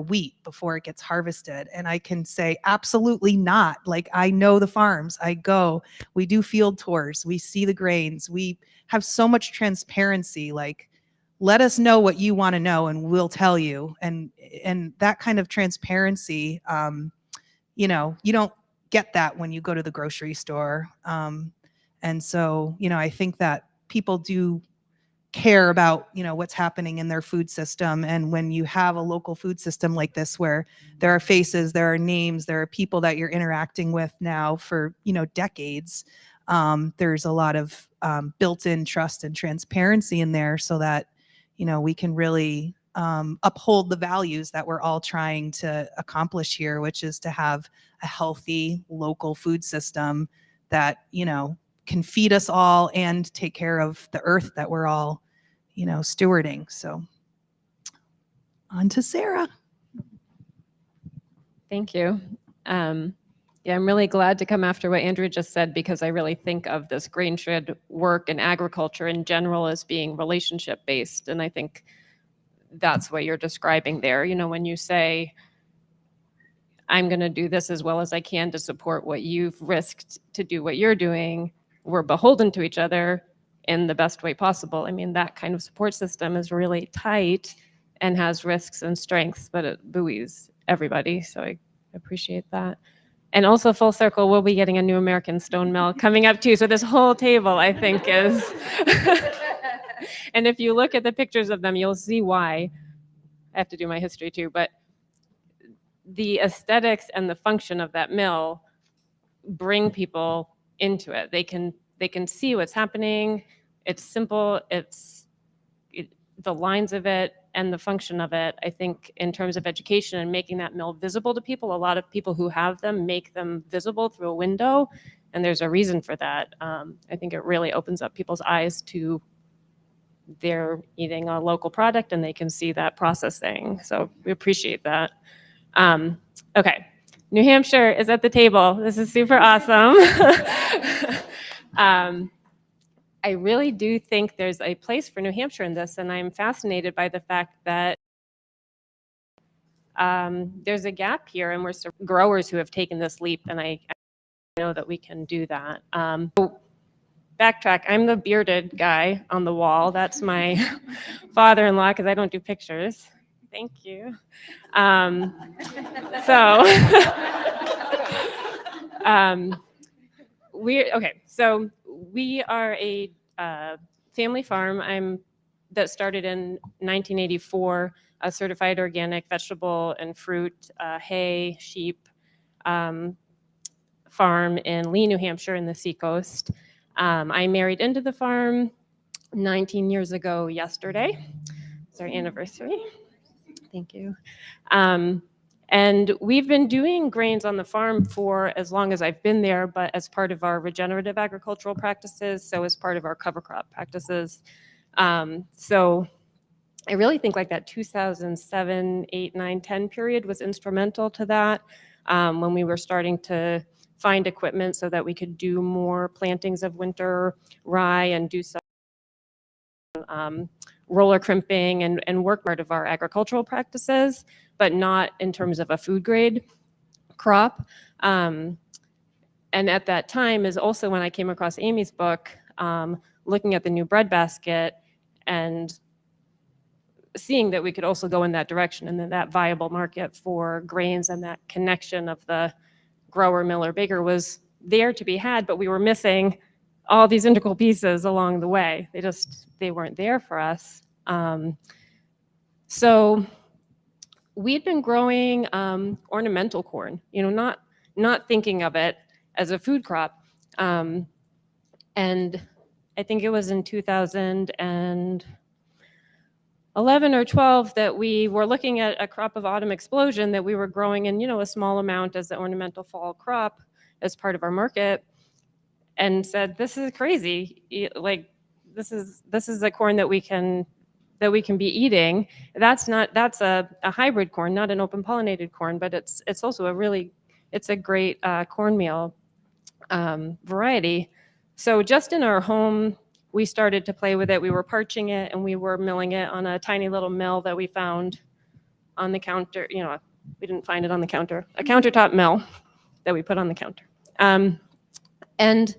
wheat before it gets harvested? And I can say, absolutely not. Like, I know the farms, I go, we do field tours, we see the grains, we have so much transparency. Like, let us know what you want to know and we'll tell you. And that kind of transparency, you don't get that when you go to the grocery store. And so, I think that people do care about what's happening in their food system. And when you have a local food system like this, where there are faces, there are names, there are people that you're interacting with now for decades, there's a lot of built-in trust and transparency in there, so that we can really uphold the values that we're all trying to accomplish here, which is to have a healthy local food system that can feed us all and take care of the earth that we're all stewarding. So on to Sara. Thank you. Yeah, I'm really glad to come after what Andrea just said, because I really think of this Grainshed work and agriculture in general as being relationship based. And I think that's what you're describing there. When you say, I'm going to do this as well as I can to support what you've risked to do what you're doing, we're beholden to each other in the best way possible. I mean, that kind of support system is really tight and has risks and strengths, but it buoys everybody. So I appreciate that. And also, full circle, we'll be getting a new American stone mill coming up too. So this whole table, I think, is... And if you look at the pictures of them, you'll see why. I have to do my history too, but the aesthetics and the function of that mill bring people into it. They can see what's happening. It's simple. The lines of it and the function of it, I think, in terms of education and making that mill visible to people, a lot of people who have them make them visible through a window, and there's a reason for that. I think it really opens up people's eyes to they're eating a local product and they can see that processing. So we appreciate that. Okay, New Hampshire is at the table. This is super awesome. I really do think there's a place for New Hampshire in this, and I'm fascinated by the fact that there's a gap here, and we're growers who have taken this leap, and I know that we can do that. Backtrack, I'm the bearded guy on the wall. That's my father-in-law, because I don't do pictures. Thank you. So we are a family farm that started in 1984, a certified organic vegetable and fruit, hay, sheep farm in Lee, New Hampshire in the Seacoast. I married into the farm 19 years ago yesterday. It's our anniversary. Thank you. And we've been doing grains on the farm for as long as I've been there, but as part of our regenerative agricultural practices, so as part of our cover crop practices. So I really think like that 2007, 8, 9, 10 period was instrumental to that, when we were starting to find equipment so that we could do more plantings of winter rye and do some roller crimping and work part of our agricultural practices, but not in terms of a food grade crop. And at that time is also when I came across Amy's book, looking at the new bread basket and seeing that we could also go in that direction, and that viable market for grains and that connection of the grower, miller, baker was there to be had, but we were missing all these integral pieces along the way. They weren't there for us. So we'd been growing ornamental corn, not thinking of it as a food crop. And I think it was in 2011 or 12 that we were looking at a crop of autumn explosion that we were growing in, a small amount as the ornamental fall crop as part of our market, and said, this is crazy. Like, this is a corn that we can be eating. That's a hybrid corn, not an open pollinated corn, but it's also it's a great cornmeal variety. So just in our home, we started to play with it. We were parching it and we were milling it on a tiny little mill that we found on the counter. We didn't find it on the counter, a countertop mill that we put on the counter. And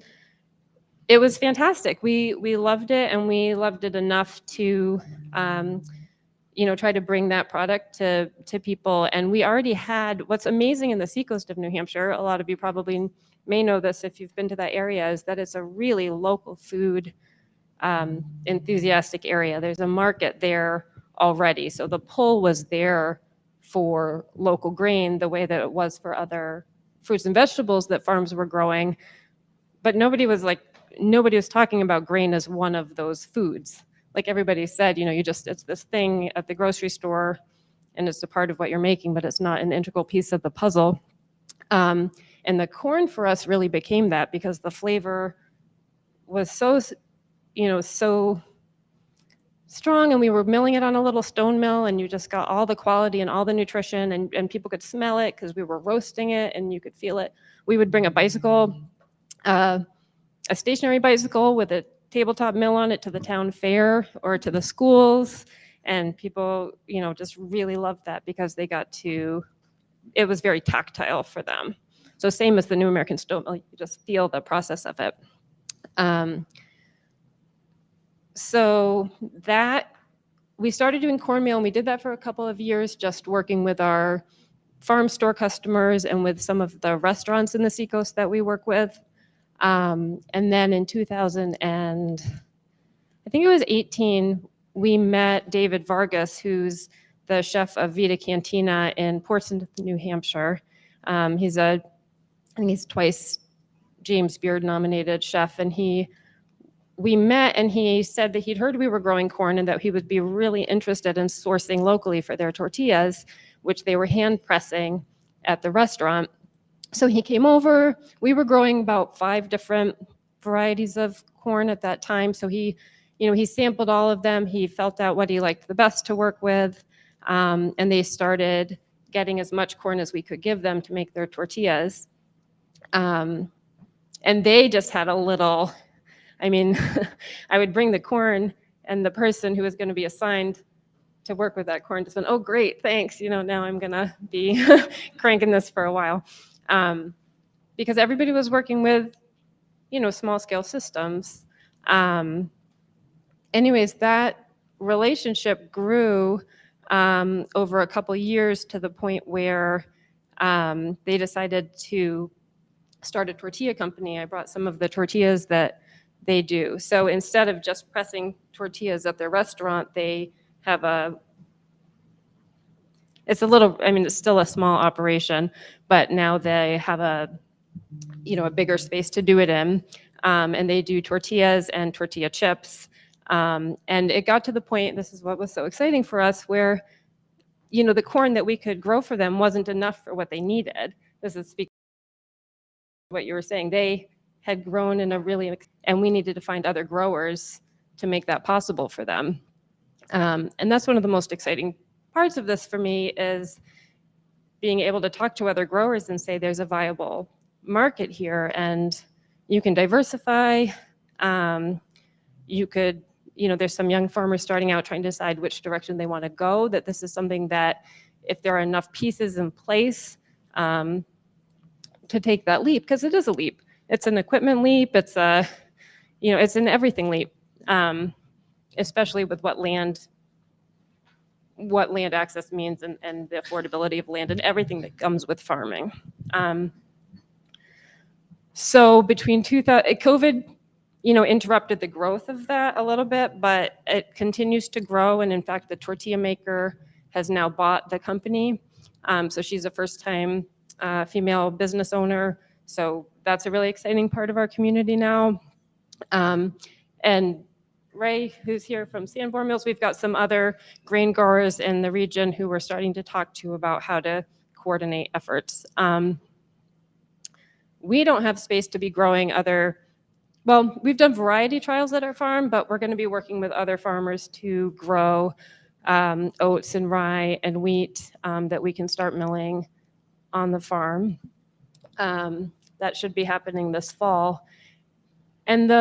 it was fantastic. We loved it, and we loved it enough to try to bring that product to people. And we already had, what's amazing in the seacoast of New Hampshire, a lot of you probably may know this if you've been to that area, is that it's a really local food enthusiastic area. There's a market there already. So the pull was there for local grain the way that it was for other fruits and vegetables that farms were growing. But nobody was talking about grain as one of those foods. Like everybody said, it's this thing at the grocery store and it's a part of what you're making, but it's not an integral piece of the puzzle. And the corn for us really became that, because the flavor was so strong, and we were milling it on a little stone mill, and you just got all the quality and all the nutrition, and people could smell it because we were roasting it and you could feel it. We would bring a bicycle, a stationary bicycle with a tabletop mill on it, to the town fair or to the schools, and people just really loved that because it was very tactile for them. So same as the New American Stone Mill, you just feel the process of it. So that we started doing cornmeal, and we did that for a couple of years, just working with our farm store customers and with some of the restaurants in the seacoast that we work with. And then in 2018, we met David Vargas, who's the chef of Vita Cantina in Portsmouth, New Hampshire. I think he's twice James Beard nominated chef, and we met, and he said that he'd heard we were growing corn and that he would be really interested in sourcing locally for their tortillas, which they were hand pressing at the restaurant. So he came over. We were growing about 5 different varieties of corn at that time. So he sampled all of them. He felt out what he liked the best to work with. And they started getting as much corn as we could give them to make their tortillas. And they just had a little, I would bring the corn, and the person who was going to be assigned to work with that corn just went, oh, great, thanks. Now I'm going to be cranking this for a while. Because everybody was working with, small scale systems. Anyways, that relationship grew over a couple years to the point where they decided to start a tortilla company. I brought some of the tortillas that they do. So instead of just pressing tortillas at their restaurant, they have it's still a small operation, but now they have a bigger space to do it in. And they do tortillas and tortilla chips. And it got to the point, this is what was so exciting for us, where, the corn that we could grow for them wasn't enough for what they needed. This is speaking of what you were saying. They had grown in and we needed to find other growers to make that possible for them. And that's one of the most exciting parts of this for me, is being able to talk to other growers and say there's a viable market here, and you can diversify. You could, there's some young farmers starting out trying to decide which direction they want to go, that this is something that if there are enough pieces in place to take that leap, because it is a leap. It's an equipment leap. It's it's an everything leap, especially with what land access means, and the affordability of land and everything that comes with farming. So between COVID interrupted the growth of that a little bit, but it continues to grow. And in fact, the tortilla maker has now bought the company. So she's a first-time female business owner. So that's a really exciting part of our community now. And Ray, who's here from Sanborn Mills, we've got some other grain growers in the region who we're starting to talk to about how to coordinate efforts. We don't have space to be growing well, we've done variety trials at our farm, but we're going to be working with other farmers to grow oats and rye and wheat that we can start milling on the farm. That should be happening this fall. And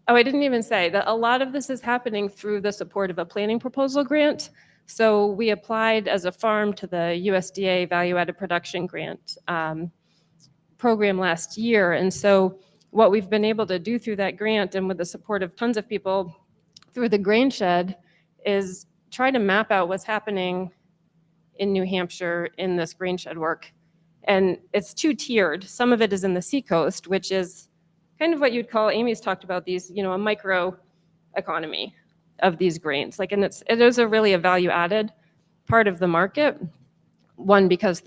I didn't even say that a lot of this is happening through the support of a planning proposal grant. So we applied as a farm to the USDA Value Added Production Grant program last year. And so what we've been able to do through that grant and with the support of tons of people through the Grainshed is try to map out what's happening in New Hampshire in this Grainshed work. And it's two-tiered. Some of it is in the seacoast, which is kind of what you'd call, Amy's talked about these, a micro economy of these grains. And it is a value added part of the market. One, because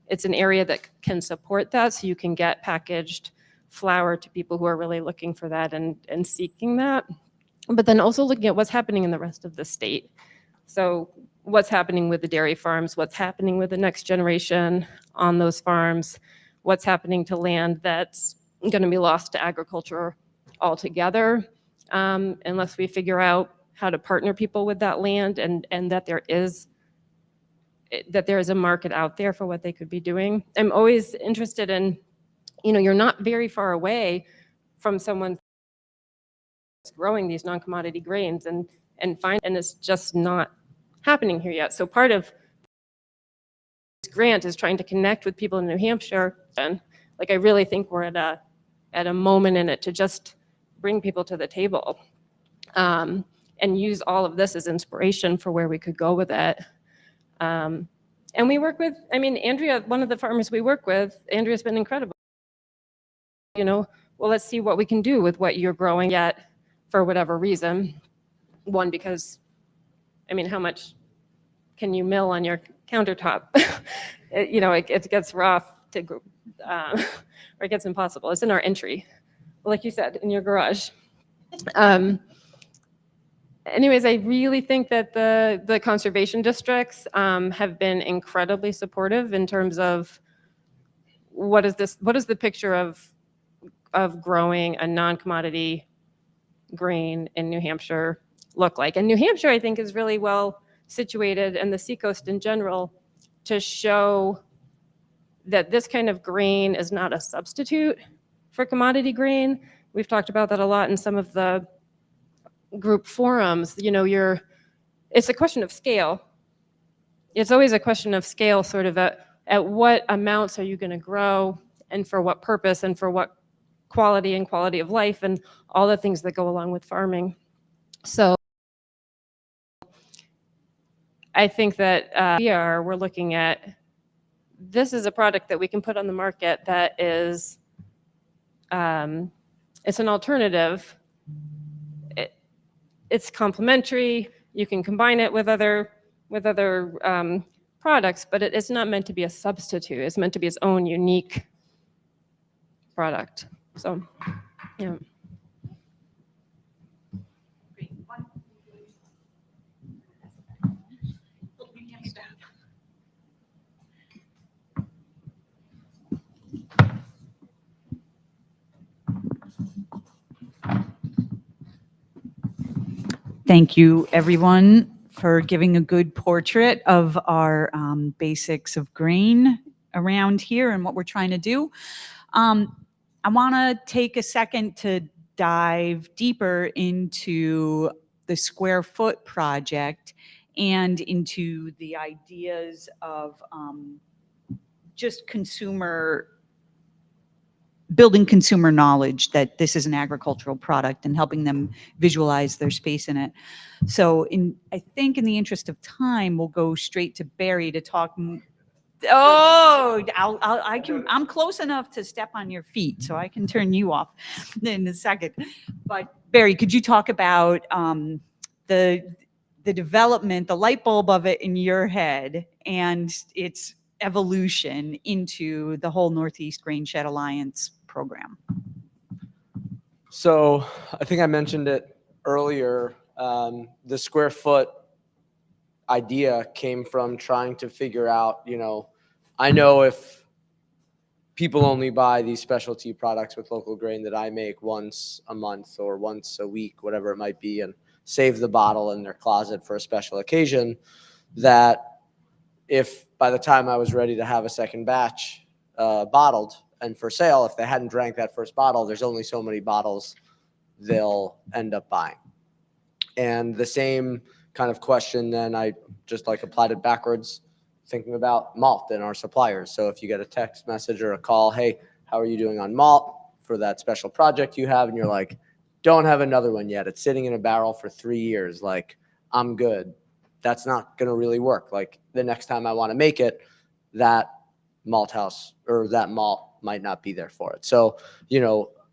it's an area that can support that, so you can get packaged flour to people who are really looking for that and seeking that. But then also looking at what's happening in the rest of the state. So what's happening with the dairy farms, what's happening with the next generation on those farms, what's happening to land that's going to be lost to agriculture altogether, unless we figure out how to partner people with that land and that there is a market out there for what they could be doing. I'm always interested in, you're not very far away from someone growing these non-commodity grains and it's just not happening here yet. So part of this grant is trying to connect with people in New Hampshire. And I really think we're at a moment in it to just bring people to the table and use all of this as inspiration for where we could go with it. And we work with, Andrea, one of the farmers we work with, Andrea's been incredible. Well, let's see what we can do with what you're growing yet for whatever reason. One, because, how much can you mill on your countertop? It gets rough or it gets impossible. It's in our entry, like you said, in your garage. Anyways, I really think that the conservation districts have been incredibly supportive in terms of what is the picture of growing a non-commodity grain in New Hampshire look like. And New Hampshire, I think, is really well situated, and the seacoast in general, to show that this kind of grain is not a substitute for commodity grain. We've talked about that a lot in some of the group forums. It's a question of scale. It's always a question of scale, sort of at what amounts are you going to grow and for what purpose and for what quality and quality of life and all the things that go along with farming. So I think that we're looking at, this is a product that we can put on the market that is, it's an alternative. It's complementary. You can combine it with other products, but it's not meant to be a substitute. It's meant to be its own unique product. So, yeah. Thank you, everyone, for giving a good portrait of our basics of grain around here and what we're trying to do. I want to take a second to dive deeper into the square foot project and into the ideas of just building consumer knowledge that this is an agricultural product and helping them visualize their space in it. So I think in the interest of time, we'll go straight to Barry to talk Oh, I'm close enough to step on your feet, so I can turn you off in a second. But Barry, could you talk about the development, the light bulb of it in your head, and its evolution into the whole Northeast Grainshed Alliance program? So I think I mentioned it earlier. The square foot idea came from trying to figure out, I know if people only buy these specialty products with local grain that I make once a month or once a week, whatever it might be, and save the bottle in their closet for a special occasion, that if by the time I was ready to have a second batch bottled and for sale, if they hadn't drank that first bottle, there's only so many bottles they'll end up buying. And the same kind of question, then I just like applied it backwards, thinking about malt and our suppliers. So if you get a text message or a call, hey, how are you doing on malt for that special project you have? And you're like, don't have another one yet. It's sitting in a barrel for 3 years. Like, I'm good. That's not going to really work. Like, the next time I want to make it, that malt house or that malt might not be there for it. So,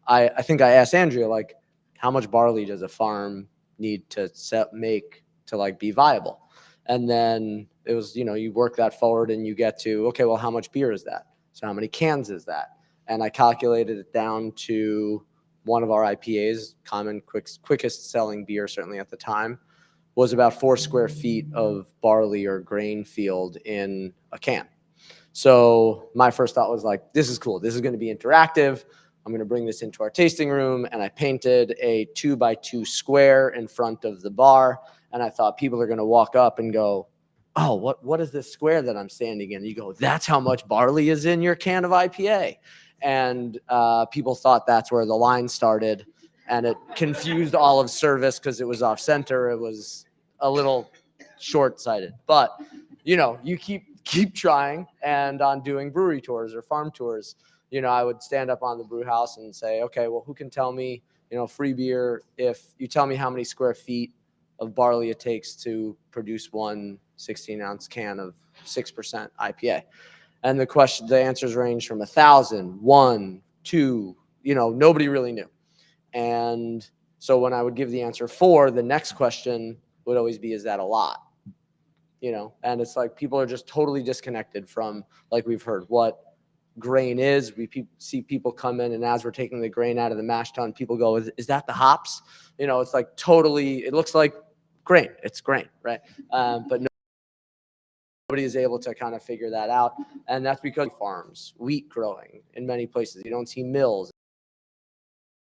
I think I asked Andrea, like, how much barley does a farm need to make to like be viable? And then it was, you work that forward and you get to, okay, well, how much beer is that? So how many cans is that? And I calculated it down to one of our IPAs, quickest selling beer, certainly at the time, was about 4 square feet of barley or grain field in a can. So my first thought was like, this is cool. This is going to be interactive. I'm going to bring this into our tasting room. And I painted a 2x2 square in front of the bar. And I thought people are going to walk up and go, oh, what is this square that I'm standing in? And you go, that's how much barley is in your can of IPA. And people thought that's where the line started. And it confused all of service because it was off center. It was a little short-sighted. But, you keep trying. And on doing brewery tours or farm tours, I would stand up on the brew house and say, okay, well, who can tell me, free beer, if you tell me how many square feet of barley it takes to produce one 16-ounce can of 6% IPA. And the answers range from 1,000, 1, 2, nobody really knew. And so when I would give the answer 4, the next question would always be, is that a lot? And it's like people are just totally disconnected from, like we've heard, what grain is. We see people come in, and as we're taking the grain out of the mash tun, people go, is that the hops? It's like totally, it looks like grain. It's grain, right? But nobody is able to kind of figure that out. And that's because farms, wheat growing in many places. You don't see mills.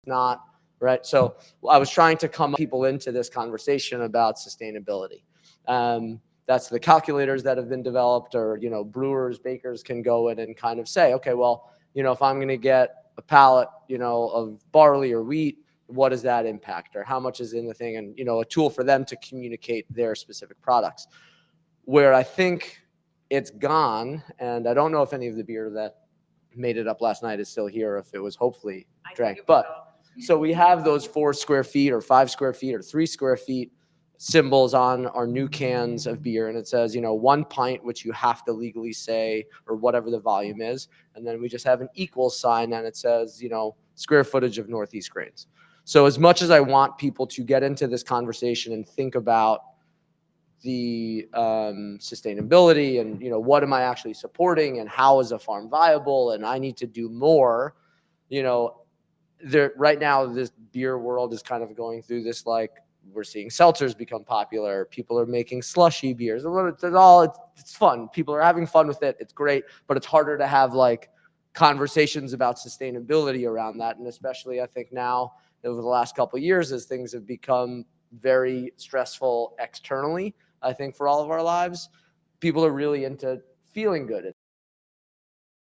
Not, right? So I was trying to come people into this conversation about sustainability. That's the calculators that have been developed, or, brewers, bakers can go in and kind of say, okay, well, if I'm going to get a pallet, of barley or wheat, what does that impact, or how much is in the thing? And, a tool for them to communicate their specific products. Where I think it's gone, and I don't know if any of the beer that made it up last night is still here, if it was hopefully drank. But so we have those 4 square feet or 5 square feet or 3 square feet symbols on our new cans of beer, and it says 1 pint, which you have to legally say, or whatever the volume is, and then we just have an equal sign, and it says square footage of Northeast grains. So as much as I want people to get into this conversation and think about the sustainability and what am I actually supporting and how is a farm viable, and I need to do more, right now this beer world is kind of going through this, like, we're seeing seltzers become popular. People are making slushy beers. It's fun. People are having fun with it. It's great, but it's harder to have like conversations about sustainability around that. And especially I think now over the last couple of years, as things have become very stressful externally, I think for all of our lives, people are really into feeling good. It's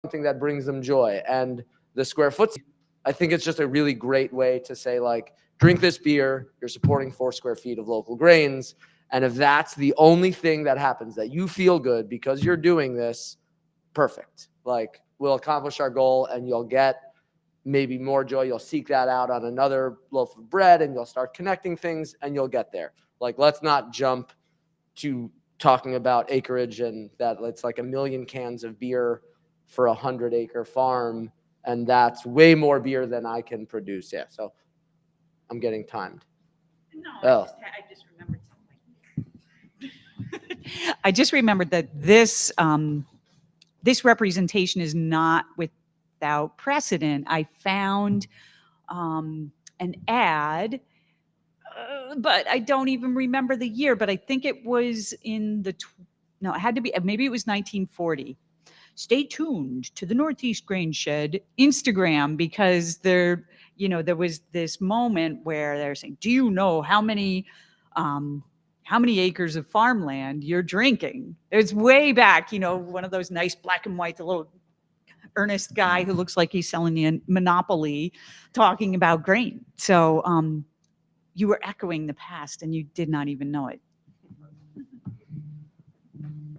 something that brings them joy. And the square foot, I think it's just a really great way to say, like, drink this beer, you're supporting 4 square feet of local grains. And if that's the only thing that happens, that you feel good because you're doing this, perfect. Like, we'll accomplish our goal, and you'll get maybe more joy. You'll seek that out on another loaf of bread, and you'll start connecting things, and you'll get there. Like, let's not jump to talking about acreage and that it's like 1 million cans of beer for a 100-acre farm, and that's way more beer than I can produce. Yeah, so I'm getting timed. No, I just remembered something. I just remembered that this this representation is not without precedent. I found an ad, but I don't even remember the year. But I think it was in the no, it had to be, maybe it was 1940. Stay tuned to the Northeast Grainshed Instagram, because there was this moment where they're saying, "Do you know how many acres of farmland you're drinking?" It's way back, one of those nice black and white, the little earnest guy who looks like he's selling you a Monopoly, talking about grain. So you were echoing the past, and you did not even know it.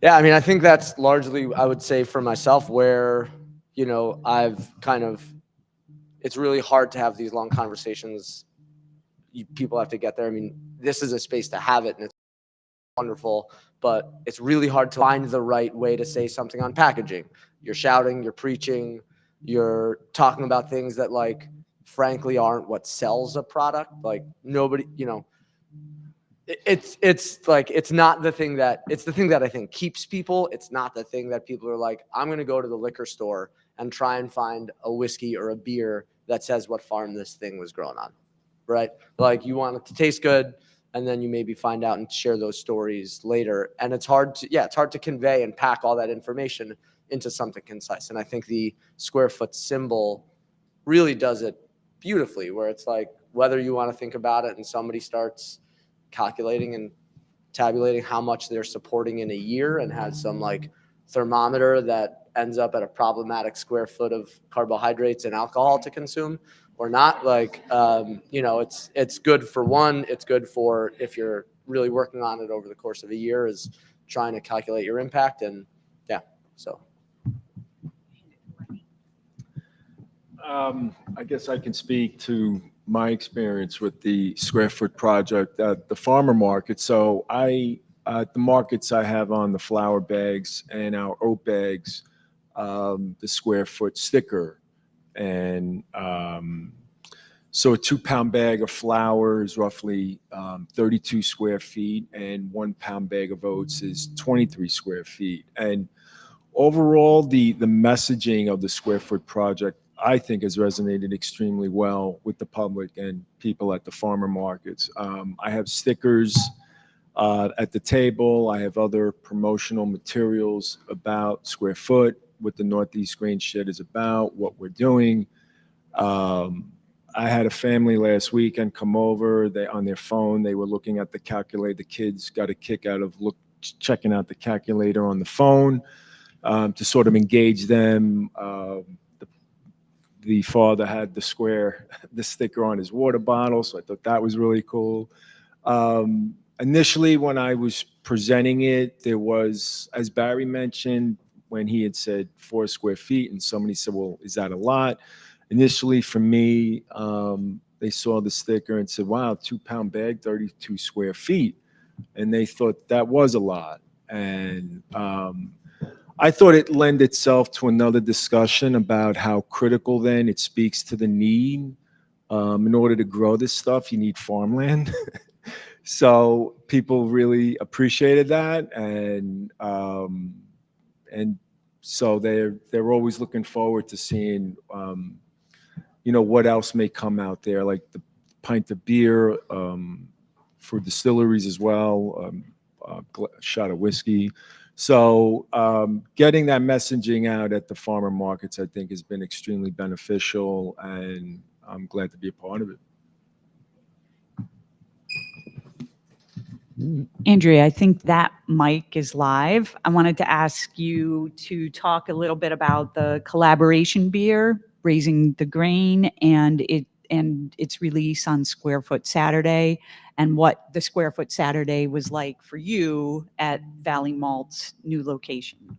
Yeah, I mean, I think that's largely, I would say, for myself, where, I've kind of, it's really hard to have these long conversations. People have to get there. I mean, this is a space to have it, and it's wonderful, but it's really hard to find the right way to say something on packaging. You're shouting, you're preaching, you're talking about things that, like, frankly, aren't what sells a product. Like, nobody, it's like, it's not the thing that, it's the thing that I think keeps people. It's not the thing that people are like, I'm going to go to the liquor store and try and find a whiskey or a beer that says what farm this thing was grown on, right? Like, you want it to taste good, and then you maybe find out and share those stories later. And it's hard to convey and pack all that information into something concise. And I think the square foot symbol really does it beautifully, where it's like, whether you want to think about it and somebody starts calculating and tabulating how much they're supporting in a year and has some like thermometer that ends up at a problematic square foot of carbohydrates and alcohol to consume or not, like, it's good for one. It's good for, if you're really working on it over the course of a year, is trying to calculate your impact. And yeah, so. I guess I can speak to my experience with the square foot project at the farmer market. So at the markets, I have on the flour bags and our oat bags, the square foot sticker. And so a 2-pound bag of flour is roughly 32 square feet, and 1-pound bag of oats is 23 square feet. And overall, the messaging of the square foot project, I think, has resonated extremely well with the public and people at the farmer markets. I have stickers at the table. I have other promotional materials about square foot, what the Northeast Grainshed is about, what we're doing. I had a family last weekend come over. They, on their phone, they were looking at the calculator. The kids got a kick out of checking out the calculator on the phone to sort of engage them. The father had the sticker on his water bottle, so I thought that was really cool. Initially, when I was presenting it, there was, as Barry mentioned, when he had said 4 square feet, and somebody said, well, is that a lot? Initially, for me, they saw the sticker and said, wow, 2-pound bag, 32 square feet. And they thought that was a lot. And I thought it lent itself to another discussion about how critical then it speaks to the need. In order to grow this stuff, you need farmland. So people really appreciated that, and so they're always looking forward to seeing what else may come out there, like the pint of beer for distilleries as well, a shot of whiskey. So getting that messaging out at the farmer markets, I think, has been extremely beneficial, and I'm glad to be a part of it. Andrea, I think that mic is live. I wanted to ask you to talk a little bit about the collaboration beer, Raising the Grain, and its release on Square Foot Saturday, and what the Square Foot Saturday was like for you at Valley Malt's new location.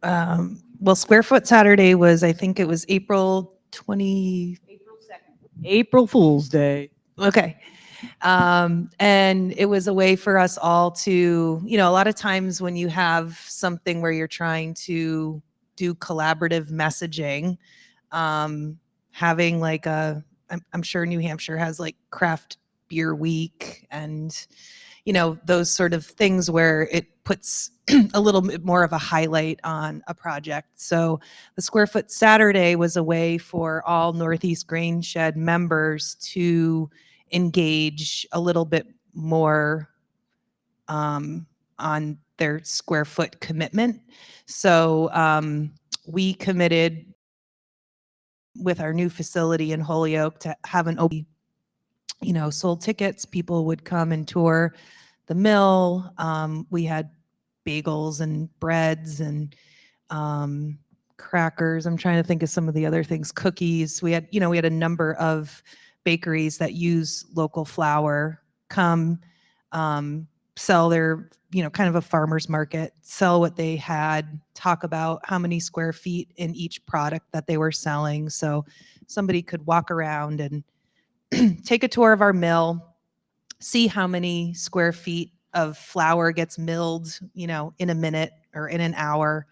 Well, Square Foot Saturday was, I think it was April 2nd. April Fool's Day. Okay. And it was a way for us all to, a lot of times when you have something where you're trying to do collaborative messaging, having like I'm sure New Hampshire has like craft beer week and, those sort of things where it puts a little bit more of a highlight on a project. So the Square Foot Saturday was a way for all Northeast Grainshed members to engage a little bit more on their square foot commitment. So we committed with our new facility in Holyoke to have an open, sold tickets. People would come and tour the mill. We had bagels and breads and crackers. I'm trying to think of some of the other things, cookies. We had a number of bakeries that use local flour come sell their, kind of a farmer's market, sell what they had, talk about how many square feet in each product that they were selling. So somebody could walk around and take a tour of our mill, see how many square feet of flour gets milled, in a minute or in an hour.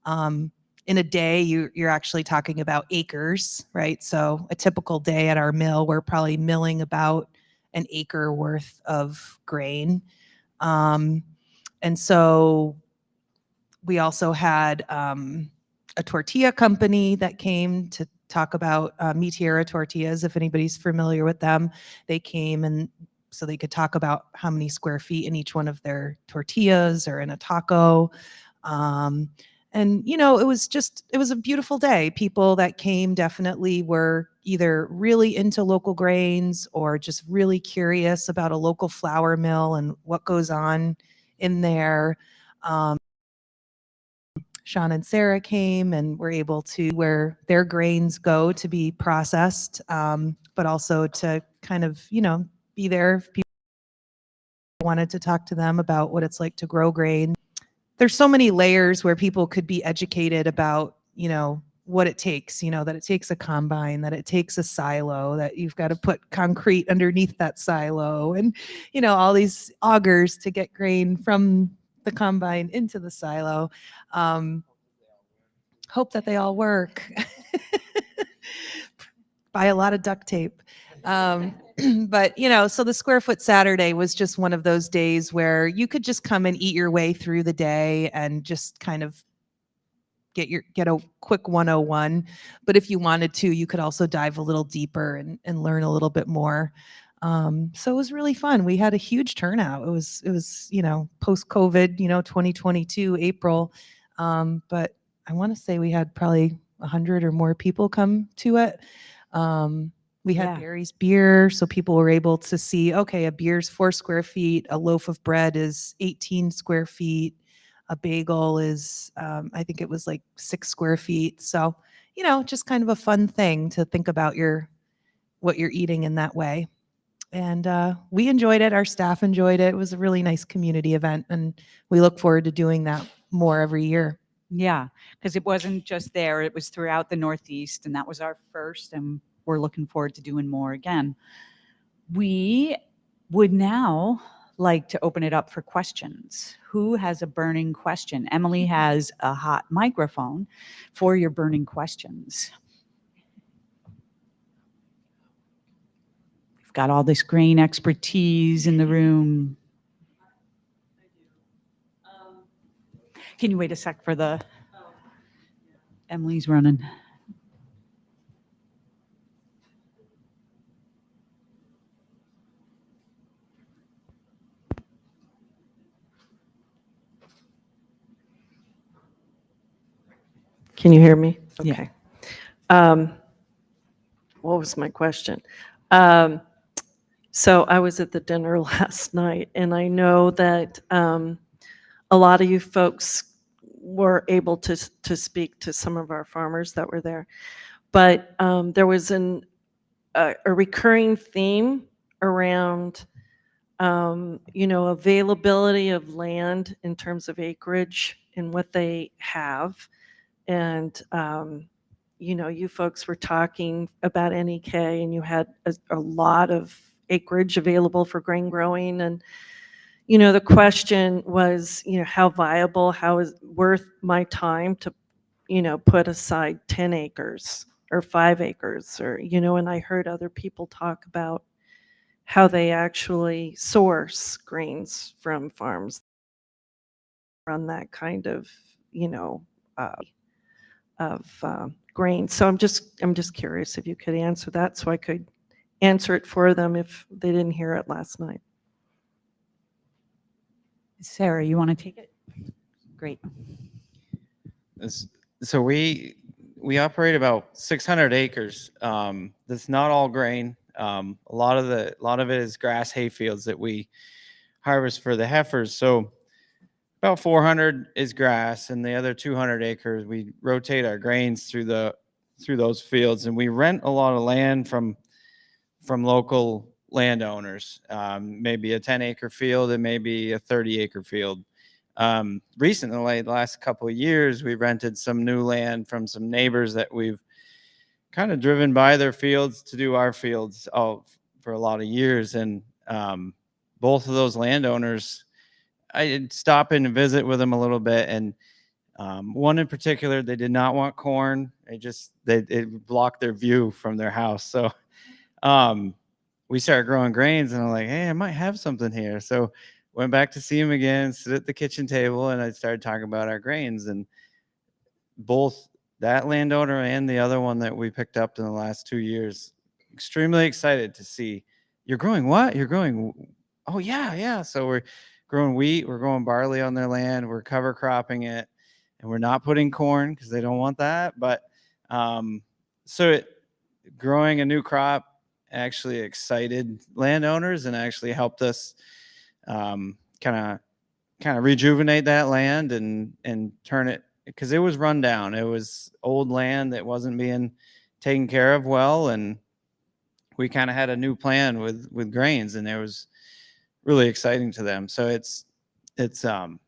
In a day, you're actually talking about acres, right? So a typical day at our mill, we're probably milling about an acre worth of grain. And so we also had a tortilla company that came to talk about Mi Tierra tortillas, if anybody's familiar with them. They came and so they could talk about how many square feet in each one of their tortillas or in a taco. And, it was a beautiful day. People that came definitely were either really into local grains or just really curious about a local flour mill and what goes on in there. Shawn and Sara came and were able to where their grains go to be processed, but also to kind of, be there if people wanted to talk to them about what it's like to grow grain. There's so many layers where people could be educated about, what it takes, that it takes a combine, that it takes a silo, that you've got to put concrete underneath that silo and, all these augers to get grain from the combine into the silo. Hope that they all work. Buy a lot of duct tape. But, so the Square Foot Saturday was just one of those days where you could just come and eat your way through the day and just kind of get a quick 101. But if you wanted to, you could also dive a little deeper and learn a little bit more. So it was really fun. We had a huge turnout. It was post-COVID, 2022 April. But I want to say we had probably 100 or more people come to it. We had Barry's beer, so people were able to see, okay, a beer's 4 square feet, a loaf of bread is 18 square feet, a bagel is, I think it was like 6 square feet. So, just kind of a fun thing to think about what you're eating in that way. And we enjoyed it. Our staff enjoyed it. It was a really nice community event, and we look forward to doing that more every year. Yeah, because it wasn't just there, it was throughout the Northeast, and that was our first, and we're looking forward to doing more again. We would now like to open it up for questions. Who has a burning question? Emily has a hot microphone for your burning questions. We've got all this grain expertise in the room. Can you wait a sec for the... Emily's running. Can you hear me? Yeah. Okay. What was my question? So I was at the dinner last night, and I know that a lot of you folks were able to speak to some of our farmers that were there, but there was a recurring theme around availability of land in terms of acreage and what they have. And, you folks were talking about NEK, and you had a lot of acreage available for grain growing. And, you know, the question was, you know, how viable, how is worth my time to, you know, put aside 10 acres or 5 acres, or, you know, and I heard other people talk about how they actually source grains from farms on that kind of, you know, grain. So I'm just curious if you could answer that, so I could answer it for them if they didn't hear it last night. Sara, you want to take it? Great. So we operate about 600 acres. That's not all grain. A lot of it is grass hay fields that we harvest for the heifers. So about 400 is grass, and the other 200 acres we rotate our grains through those fields, and we rent a lot of land from local landowners. Maybe a 10-acre field and maybe a 30-acre field. Recently, the last couple of years, we rented some new land from some neighbors that we've kind of driven by their fields to do our fields for a lot of years. And both of those landowners, I did stop in and visit with them a little bit. And one in particular, they did not want corn. It blocked their view from their house. So we started growing grains, and I'm like, hey, I might have something here. So went back to see him again, sit at the kitchen table, and I started talking about our grains. And both that landowner and the other one that we picked up in the last 2 years, extremely excited to see. You're growing what? You're growing, oh yeah. So we're growing wheat, we're growing barley on their land, we're cover cropping it, and we're not putting corn because they don't want that. But growing a new crop actually excited landowners and actually helped us kind of rejuvenate that land and turn it, because it was run down. It was old land that wasn't being taken care of well, and we kind of had a new plan with grains, and it was really exciting to them. So it's kind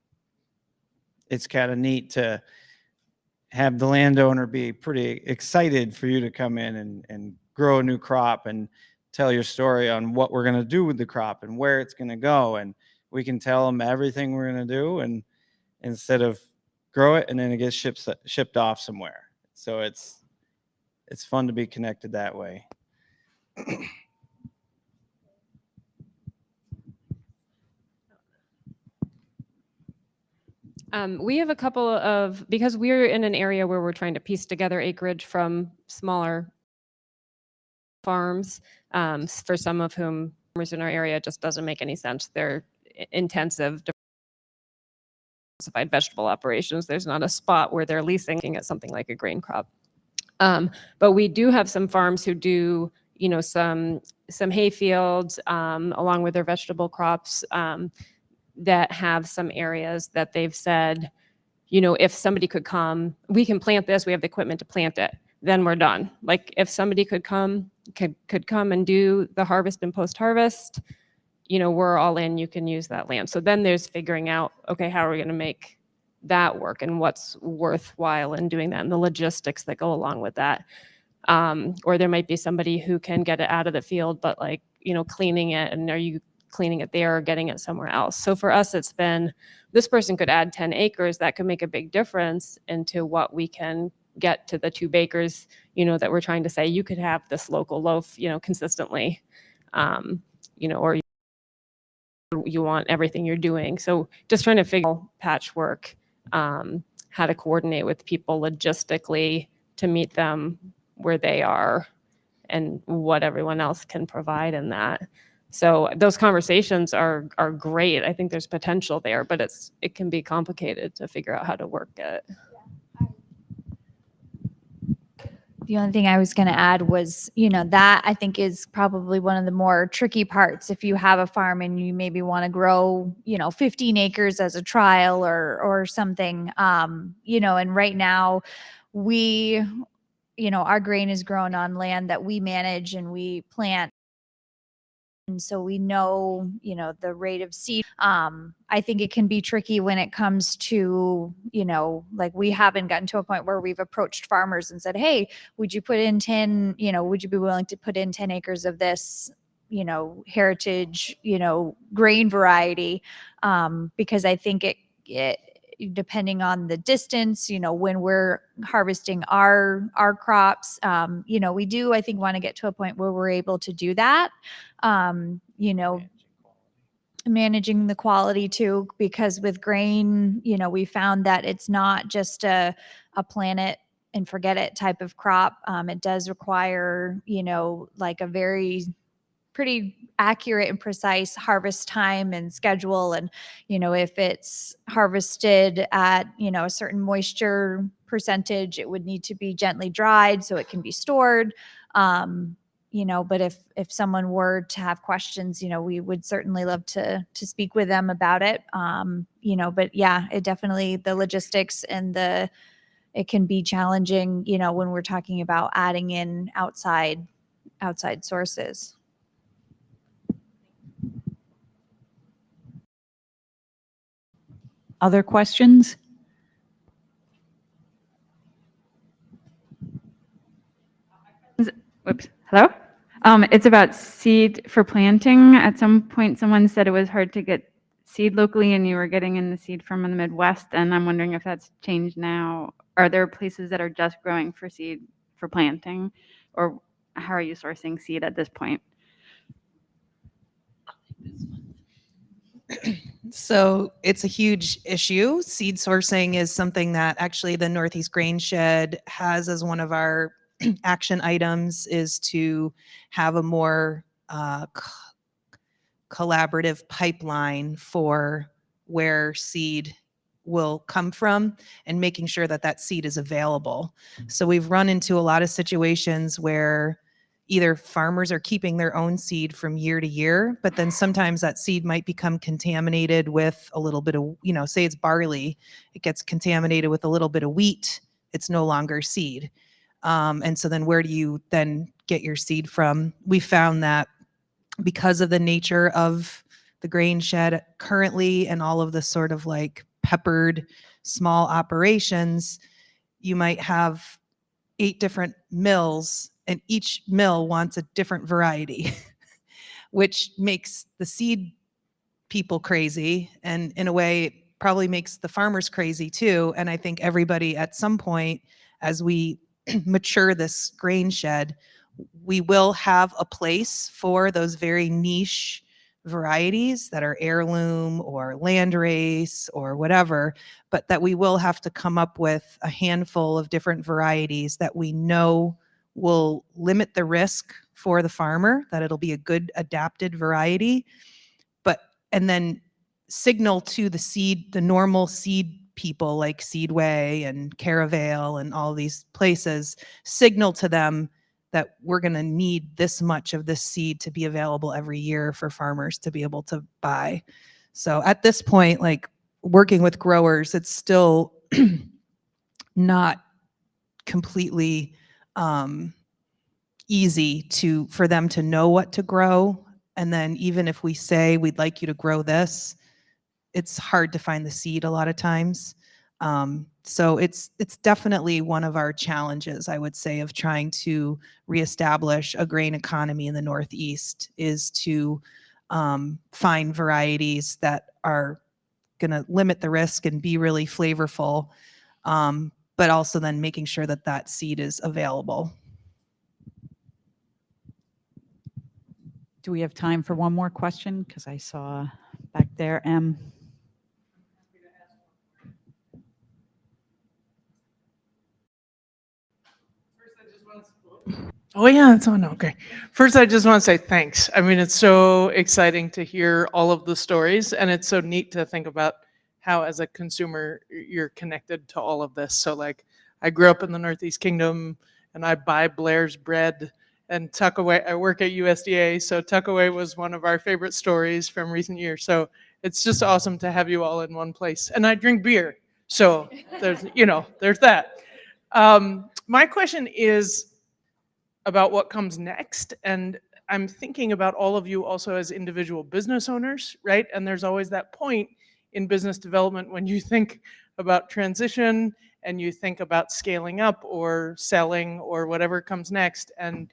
of neat to have the landowner be pretty excited for you to come in and grow a new crop and tell your story on what we're going to do with the crop and where it's going to go. And we can tell them everything we're going to do, and instead of grow it and then it gets shipped off somewhere. So it's fun to be connected that way. We have a couple of, because we're in an area where we're trying to piece together acreage from smaller farms, for some of whom farmers in our area, it just doesn't make any sense. They're intensive, diversified vegetable operations. There's not a spot where they're leasing at something like a grain crop. But we do have some farms who do, you know, some hay fields along with their vegetable crops, that have some areas that they've said, you know, if somebody could come, we can plant this, we have the equipment to plant it, then we're done. Like if somebody could come and do the harvest and post-harvest, you know, we're all in, you can use that land. So then there's figuring out, okay, how are we going to make that work and what's worthwhile in doing that and the logistics that go along with that. Or there might be somebody who can get it out of the field, but like, you know, cleaning it, and are you cleaning it there or getting it somewhere else? So for us, it's been, this person could add 10 acres, that could make a big difference into what we can get to the 2 bakers, you know, that we're trying to say, you could have this local loaf, you know, consistently, you know, or you want everything you're doing. So just trying to figure out patchwork, how to coordinate with people logistically to meet them where they are and what everyone else can provide in that. So those conversations are great. I think there's potential there, but it can be complicated to figure out how to work it. The only thing I was going to add was, you know, that I think is probably one of the more tricky parts. If you have a farm and you maybe want to grow, you know, 15 acres as a trial or something, you know, and right now we, you know, our grain is grown on land that we manage and we plant. And so we know, you know, the rate of seed. I think it can be tricky when it comes to, you know, like we haven't gotten to a point where we've approached farmers and said, hey, would you put in 10, you know, would you be willing to put in 10 acres of this heritage, grain variety, because I think it depending on the distance, when we're harvesting our crops, we do, I think, want to get to a point where we're able to do that, managing the quality too, because with grain, we found that it's not just a plant it and forget it type of crop. It does require, like a very pretty accurate and precise harvest time and schedule. And, if it's harvested at, a certain moisture percentage, it would need to be gently dried so it can be stored. But if someone were to have questions, we would certainly love to speak with them about it. But yeah, it definitely, the logistics and it can be challenging, when we're talking about adding in outside sources. Other questions? Whoops. Hello? It's about seed for planting. At some point, someone said it was hard to get seed locally and you were getting in the seed from the Midwest. And I'm wondering if that's changed now. Are there places that are just growing for seed for planting? Or how are you sourcing seed at this point? So it's a huge issue. Seed sourcing is something that actually the Northeast Grainshed has as one of our action items, is to have a more collaborative pipeline for where seed will come from and making sure that that seed is available. So we've run into a lot of situations where either farmers are keeping their own seed from year to year, but then sometimes that seed might become contaminated with a little bit of, say it's barley, it gets contaminated with a little bit of wheat, it's no longer seed. And so then where do you then get your seed from? We found that because of the nature of the Grainshed currently and all of the sort of like peppered small operations, you might have 8 different mills and each mill wants a different variety, which makes the seed people crazy. And in a way, it probably makes the farmers crazy too. And I think everybody at some point, as we mature this Grainshed, we will have a place for those very niche varieties that are heirloom or landrace or whatever, but that we will have to come up with a handful of different varieties that we know will limit the risk for the farmer, that it'll be a good adapted variety, and then signal to the normal seed people like Seedway and Caravale and all these places, signal to them that we're going to need this much of this seed to be available every year for farmers to be able to buy. So at this point, like working with growers, it's still not completely easy for them to know what to grow. And then even if we say we'd like you to grow this, it's hard to find the seed a lot of times. So it's definitely one of our challenges, I would say, of trying to reestablish a grain economy in the Northeast, is to find varieties that are going to limit the risk and be really flavorful, but also then making sure that that seed is available. Do we have time for one more question? Because I saw back there, M. Oh yeah, it's on. Okay. First, I just want to say thanks. I mean, it's so exciting to hear all of the stories, and it's so neat to think about how, as a consumer, you're connected to all of this. So, like, I grew up in the Northeast Kingdom, and I buy Blair's bread and Tuckaway. I work at USDA, so Tuckaway was one of our favorite stories from recent years. So it's just awesome to have you all in one place. And I drink beer, so there's there's that. My question is about what comes next. And I'm thinking about all of you also as individual business owners, right? And there's always that point in business development when you think about transition and you think about scaling up or selling or whatever comes next. And,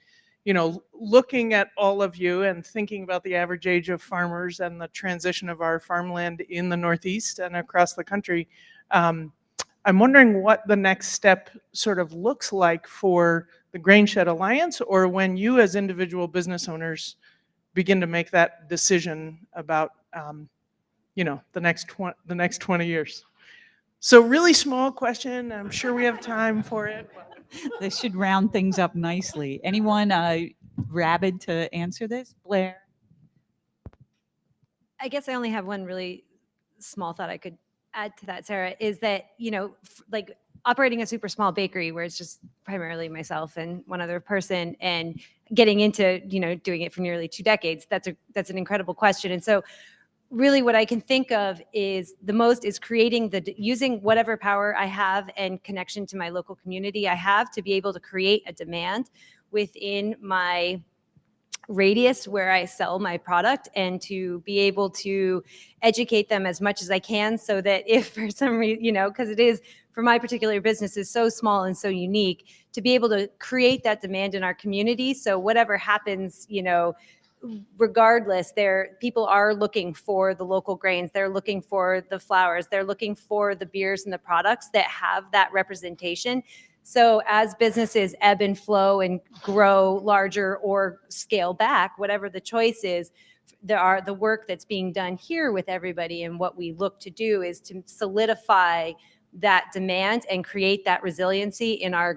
looking at all of you and thinking about the average age of farmers and the transition of our farmland in the Northeast and across the country, I'm wondering what the next step sort of looks like for the Grainshed Alliance, or when you as individual business owners begin to make that decision about the next 20 years. So really small question. I'm sure we have time for it. This should round things up nicely. Anyone rabid to answer this? Blair? I guess I only have one really small thought I could add to that, Sara, is that, like operating a super small bakery where it's just primarily myself and one other person, and getting into, doing it for nearly 2 decades, that's an incredible question. And so really what I can think of is creating using whatever power I have and connection to my local community I have to be able to create a demand within my radius where I sell my product, and to be able to educate them as much as I can, so that if for some reason, because it is, for my particular business, is so small and so unique, to be able to create that demand in our community. So whatever happens, regardless, people are looking for the local grains, they're looking for the flours, they're looking for the beers and the products that have that representation. So as businesses ebb and flow and grow larger or scale back, whatever the choice is, the work that's being done here with everybody, and what we look to do is to solidify that demand and create that resiliency in our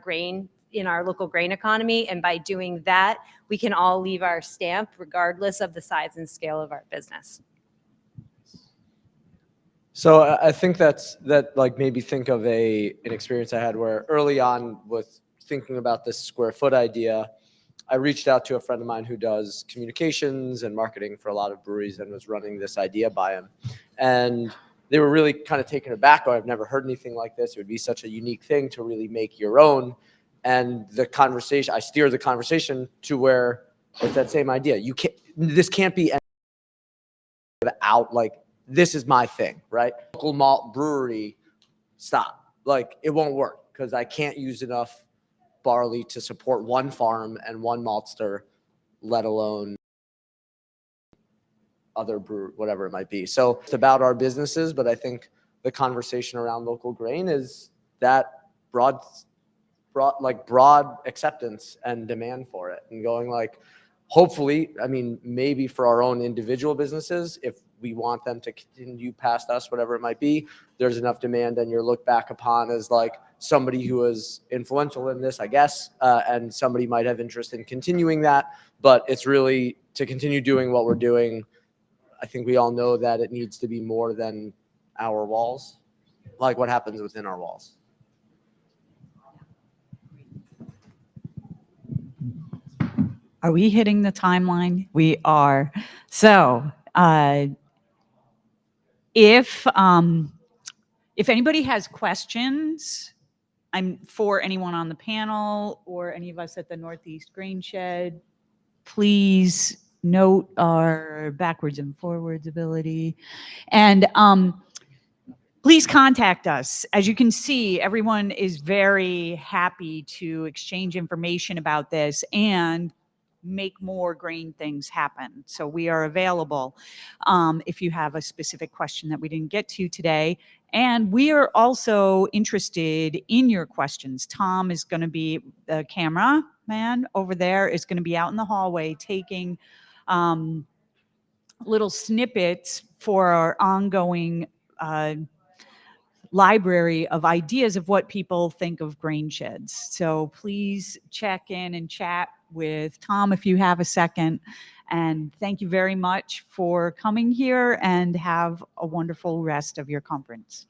local grain economy. And by doing that, we can all leave our stamp regardless of the size and scale of our business. So I think that like made me think of an experience I had where early on with thinking about this square foot idea, I reached out to a friend of mine who does communications and marketing for a lot of breweries and was running this idea by him. And they were really kind of taken aback. Oh, I've never heard anything like this. It would be such a unique thing to really make your own. And I steered the conversation to where it's that same idea. This can't be without, like, this is my thing, right? Local malt brewery, stop. Like, it won't work because I can't use enough barley to support one farm and one maltster, let alone other brew, whatever it might be. So it's about our businesses, but I think the conversation around local grain is that broad acceptance and demand for it, and going like, hopefully, I mean, maybe for our own individual businesses, if we want them to continue past us, whatever it might be, there's enough demand and you're looked back upon as like somebody who was influential in this, I guess, and somebody might have interest in continuing that. But it's really to continue doing what we're doing. I think we all know that it needs to be more than our walls, like what happens within our walls. Are we hitting the timeline? We are. So if anybody has questions, for anyone on the panel or any of us at the Northeast Grainshed, please note our backwards and forwards ability. And please contact us. As you can see, everyone is very happy to exchange information about this and make more grain things happen. So we are available if you have a specific question that we didn't get to today. And we are also interested in your questions. Tom is going to be, the camera man over there is going to be out in the hallway taking little snippets for our ongoing library of ideas of what people think of Grainsheds. So please check in and chat with Tom if you have a second. And thank you very much for coming here, and have a wonderful rest of your conference.